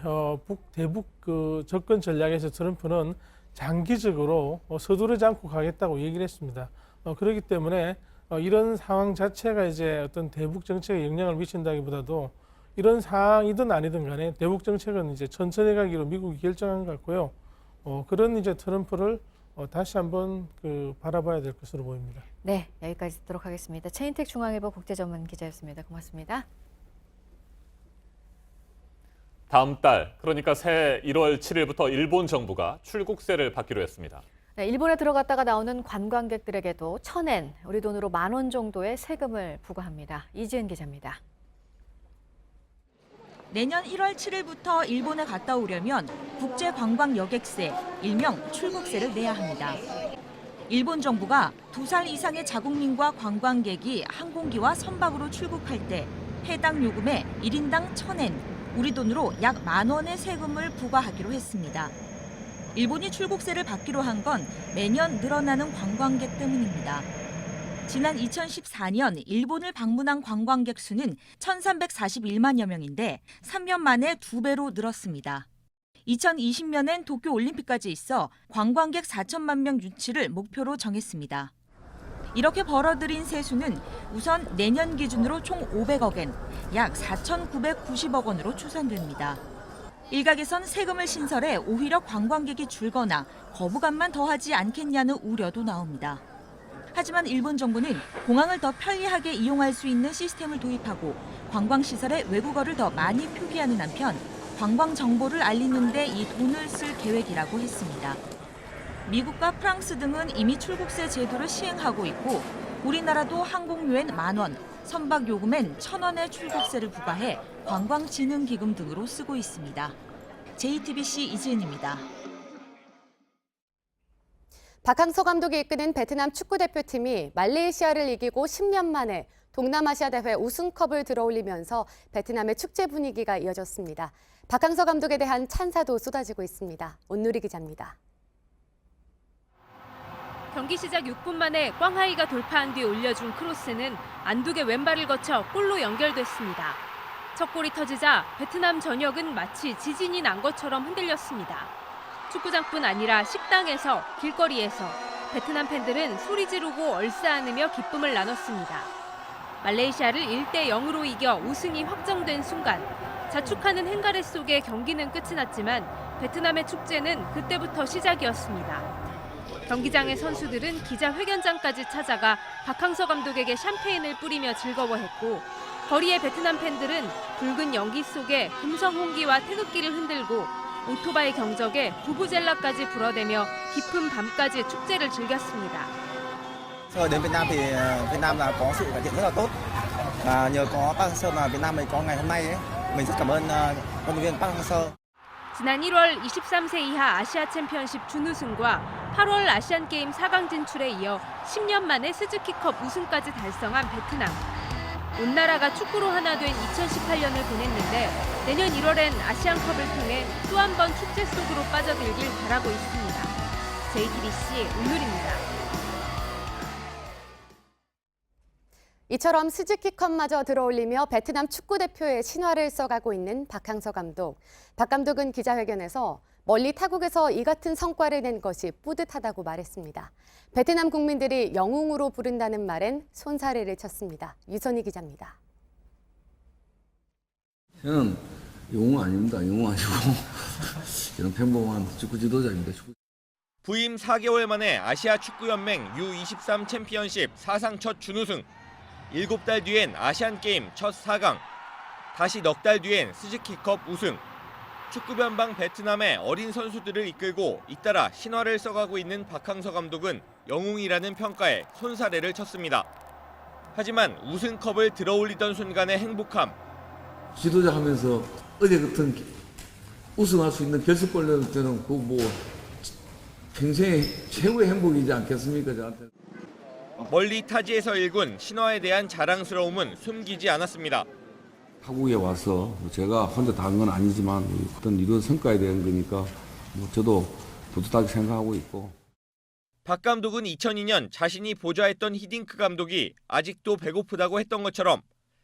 대북 그 접근 전략에서 트럼프는 장기적으로 서두르지 않고 가겠다고 얘기를 했습니다. 그렇기 때문에 이런 상황 자체가 이제 어떤 대북 정책에 영향을 미친다기보다도 이런 상황이든 아니든 간에 대북 정책은 이제 천천히 가기로 미국이 결정한 것 같고요. 그런 이제 트럼프를 다시 한번 바라봐야 될 것으로 보입니다. 네, 여기까지 듣도록 하겠습니다. 최인택 중앙일보 국제전문 기자였습니다. 고맙습니다. 다음 달, 그러니까 새해 1월 7일부터 일본 정부가 출국세를 받기로 했습니다. 네, 일본에 들어갔다가 나오는 관광객들에게도 1,000엔, 우리 돈으로 10,000원 정도의 세금을 부과합니다. 이지은 기자입니다. 내년 1월 7일부터 일본에 갔다 오려면 국제관광여객세, 일명 출국세를 내야 합니다. 일본 정부가 2살 이상의 자국민과 관광객이 항공기와 선박으로 출국할 때 해당 요금의 1인당 1,000엔, 우리 돈으로 약 10,000원의 세금을 부과하기로 했습니다. 일본이 출국세를 받기로 한 건 매년 늘어나는 관광객 때문입니다. 지난 2014년 일본을 방문한 관광객 수는 1,341만여 명인데 3년 만에 2배로 늘었습니다. 2020년엔 도쿄올림픽까지 있어 관광객 4천만 명 유치를 목표로 정했습니다. 이렇게 벌어들인 세수는 우선 내년 기준으로 총 500억엔, 약 4,990억 원으로 추산됩니다. 일각에선 세금을 신설해 오히려 관광객이 줄거나 거부감만 더하지 않겠냐는 우려도 나옵니다. 하지만 일본 정부는 공항을 더 편리하게 이용할 수 있는 시스템을 도입하고 관광시설에 외국어를 더 많이 표기하는 한편 관광 정보를 알리는 데 이 돈을 쓸 계획이라고 했습니다. 미국과 프랑스 등은 이미 출국세 제도를 시행하고 있고 우리나라도 항공료엔 10,000원, 선박 요금엔 1,000원의 출국세를 부과해 관광진흥기금 등으로 쓰고 있습니다. JTBC 이지은입니다. 박항서 감독이 이끄는 베트남 축구대표팀이 말레이시아를 이기고 10년 만에 동남아시아 대회 우승컵을 들어올리면서 베트남의 축제 분위기가 이어졌습니다. 박항서 감독에 대한 찬사도 쏟아지고 있습니다. 온누리 기자입니다. 경기 시작 6분 만에 꽝하이가 돌파한 뒤 올려준 크로스는 안둑의 왼발을 거쳐 골로 연결됐습니다. 첫 골이 터지자 베트남 전역은 마치 지진이 난 것처럼 흔들렸습니다. 축구장뿐 아니라 식당에서, 길거리에서 베트남 팬들은 소리 지르고 얼싸안으며 기쁨을 나눴습니다. 말레이시아를 1대0으로 이겨 우승이 확정된 순간 자축하는 행가래 속에 경기는 끝이 났지만 베트남의 축제는 그때부터 시작이었습니다. 경기장의 선수들은 기자회견장까지 찾아가 박항서 감독에게 샴페인을 뿌리며 즐거워했고 거리의 베트남 팬들은 붉은 연기 속에 금성 홍기와 태극기를 흔들고 오토바이 경적에 부부젤라까지 불어대며 깊은 밤까지 축제를 즐겼습니다. Đến Việt Nam thì Việt Nam là có sự cải thiện rất là tốt. Nhờ có Park Hang-seo mà Việt Nam mình có ngày hôm nay ấy. Mình rất cảm ơn huấn luyện viên Park Hang-seo. 지난 1월 23세 이하 아시아 챔피언십 준우승과 8월 아시안게임 4강 진출에 이어 10년 만에 스즈키컵 우승까지 달성한 베트남. 온 나라가 축구로 하나 된 2018년을 보냈는데 내년 1월엔 아시안컵을 통해 또 한 번 축제 속으로 빠져들길 바라고 있습니다. JTBC 오늘입니다. 이처럼 스즈키컵마저 들어올리며 베트남 축구대표의 신화를 써가고 있는 박항서 감독. 박 감독은 기자회견에서 멀리 타국에서 이 같은 성과를 낸 것이 뿌듯하다고 말했습니다. 베트남 국민들이 영웅으로 부른다는 말엔 손사래를 쳤습니다. 유선희 기자입니다. 저는 영웅 아닙니다. 영웅 아니고 저는 평범한 축구 지도자입니다. 부임 4개월 만에 아시아 축구연맹 U23 챔피언십 사상 첫 준우승. 7달 뒤엔 아시안게임 첫 4강. 다시 넉 달 뒤엔 스즈키컵 우승. 축구 변방 베트남의 어린 선수들을 이끌고 잇따라 신화를 써가고 있는 박항서 감독은 영웅이라는 평가에 손사래를 쳤습니다. 하지만 우승컵을 들어올리던 순간의 행복함. 지도자 하면서 어제 같은 우승할 수 있는 결승골 넣을 때는 그 뭐 평생의 최고의 행복이지 않겠습니까, 저한테. 멀리 타지에서 일군 신화에 대한 자랑스러움은 숨기지 않았습니다. 타국에 와서 제가 혼자 다 한 건 아니지만 어떤 이런 성과에 대한 거니까 뭐 저도 뿌듯하게 생각하고 있고. 박 감독은 2002년 자신이 보좌했던 히딩크 감독이 아직도 배고프다고 했던 것처럼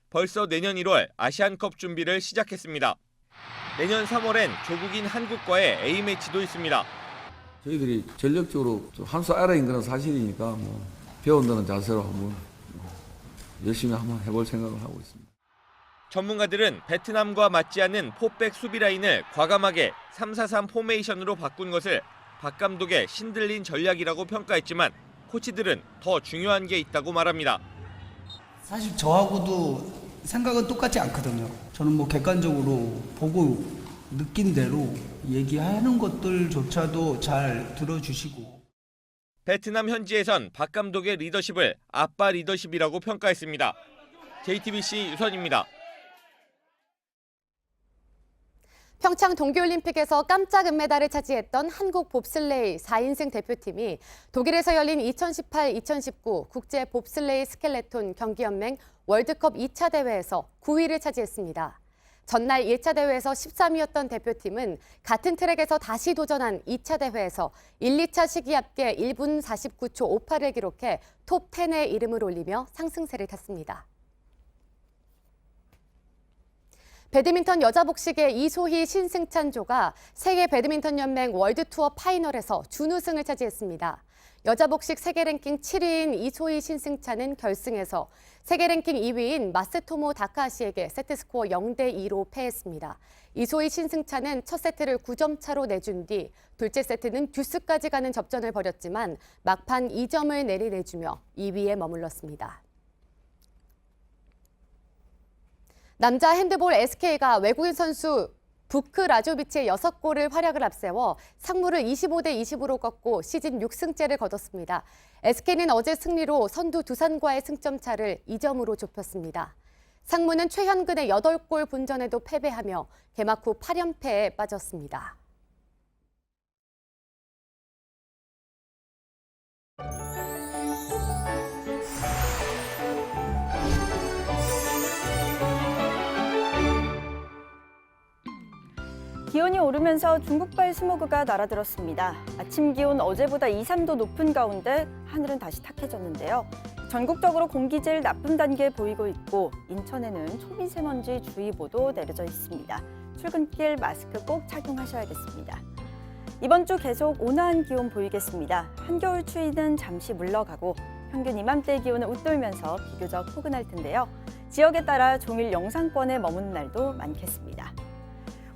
벌써 내년 1월 아시안컵 준비를 시작했습니다. 내년 3월엔 조국인 한국과의 A매치도 있습니다. 저희들이 전력적으로 한 수 아래인 건 사실이니까 뭐 배운다는 자세로 한번 열심히 한번 해볼 생각을 하고 있습니다. 전문가들은 베트남과 맞지 않는 포백 수비 라인을 과감하게 3-4-3 포메이션으로 바꾼 것을 박 감독의 신들린 전략이라고 평가했지만 코치들은 더 중요한 게 있다고 말합니다. 사실 저하고도 생각은 똑같지 않거든요. 저는 뭐 객관적으로 보고 느낀 대로 얘기하는 것들조차도 잘 들어주시고. 베트남 현지에선 박 감독의 리더십을 아빠 리더십이라고 평가했습니다. JTBC 유선입니다. 평창 동계올림픽에서 깜짝 은메달을 차지했던 한국 봅슬레이 4인승 대표팀이 독일에서 열린 2018-2019 국제 봅슬레이 스켈레톤 경기연맹 월드컵 2차 대회에서 9위를 차지했습니다. 전날 1차 대회에서 13위였던 대표팀은 같은 트랙에서 다시 도전한 2차 대회에서 1, 2차 시기 합계 1분 49초 58을 기록해 톱 10에 이름을 올리며 상승세를 탔습니다. 배드민턴 여자 복식의 이소희 신승찬조가 세계 배드민턴 연맹 월드투어 파이널에서 준우승을 차지했습니다. 여자 복식 세계 랭킹 7위인 이소희 신승찬은 결승에서 세계 랭킹 2위인 마스토모 다카하시에게 세트스코어 0대2로 패했습니다. 이소희 신승찬은 첫 세트를 9점 차로 내준 뒤 둘째 세트는 듀스까지 가는 접전을 벌였지만 막판 2점을 내리내주며 2위에 머물렀습니다. 남자 핸드볼 SK가 외국인 선수 부크 라조비치의 6골을 활약을 앞세워 상무를 25대20으로 꺾고 시즌 6승째를 거뒀습니다. SK는 어제 승리로 선두 두산과의 승점 차를 2점으로 좁혔습니다. 상무는 최현근의 8골 본전에도 패배하며 개막 후 8연패에 빠졌습니다. 기온이 오르면서 중국발 스모그가 날아들었습니다. 아침 기온 어제보다 2, 3도 높은 가운데 하늘은 다시 탁해졌는데요. 전국적으로 공기질 나쁨 단계 보이고 있고 인천에는 초미세먼지 주의보도 내려져 있습니다. 출근길 마스크 꼭 착용하셔야겠습니다. 이번 주 계속 온화한 기온 보이겠습니다. 한겨울 추위는 잠시 물러가고 평균 이맘때 기온은 웃돌면서 비교적 포근할 텐데요. 지역에 따라 종일 영상권에 머무는 날도 많겠습니다.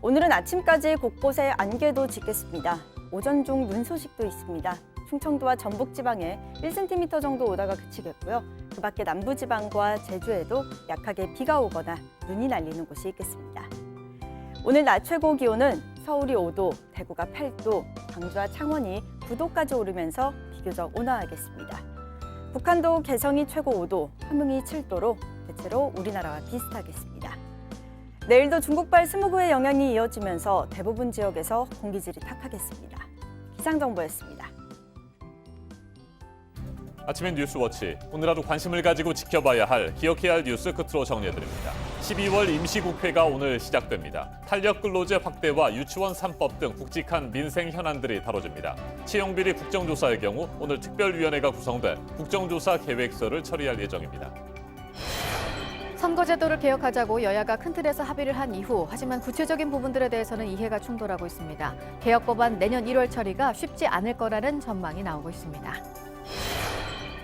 오늘은 아침까지 곳곳에 안개도 짙겠습니다. 오전 중 눈 소식도 있습니다. 충청도와 전북지방에 1cm 정도 오다가 그치겠고요. 그 밖에 남부지방과 제주에도 약하게 비가 오거나 눈이 날리는 곳이 있겠습니다. 오늘 낮 최고 기온은 서울이 5도, 대구가 8도, 광주와 창원이 9도까지 오르면서 비교적 온화하겠습니다. 북한도 개성이 최고 5도, 함흥이 7도로 대체로 우리나라와 비슷하겠습니다. 내일도 중국발 스모그의 영향이 이어지면서 대부분 지역에서 공기질이 탁하겠습니다. 기상정보였습니다. 아침엔 뉴스워치. 오늘 하루 관심을 가지고 지켜봐야 할, 기억해야 할 뉴스 끝으로 정리해드립니다. 12월 임시국회가 오늘 시작됩니다. 탄력 근로제 확대와 유치원 3법 등 굵직한 민생 현안들이 다뤄집니다. 채용비리 국정조사의 경우 오늘 특별위원회가 구성돼 국정조사 계획서를 처리할 예정입니다. 선거제도를 개혁하자고 여야가 큰 틀에서 합의를 한 이후, 하지만 구체적인 부분들에 대해서는 이해가 충돌하고 있습니다. 개혁 법안 내년 1월 처리가 쉽지 않을 거라는 전망이 나오고 있습니다.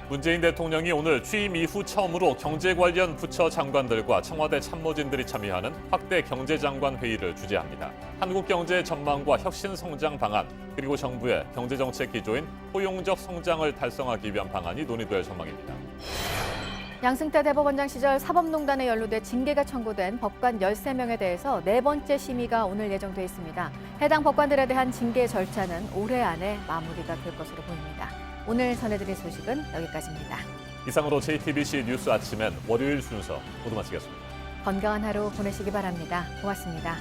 문재인 대통령이 오늘 취임 이후 처음으로 경제 관련 부처 장관들과 청와대 참모진들이 참여하는 확대 경제장관 회의를 주재합니다. 한국 경제의 전망과 혁신 성장 방안, 그리고 정부의 경제정책 기조인 포용적 성장을 달성하기 위한 방안이 논의될 전망입니다. 양승태 대법원장 시절 사법농단에 연루돼 징계가 청구된 법관 13명에 대해서 4번째 심의가 오늘 예정돼 있습니다. 해당 법관들에 대한 징계 절차는 올해 안에 마무리가 될 것으로 보입니다. 오늘 전해드린 소식은 여기까지입니다. 이상으로 JTBC 뉴스 아침엔 월요일 순서 모두 마치겠습니다. 건강한 하루 보내시기 바랍니다. 고맙습니다.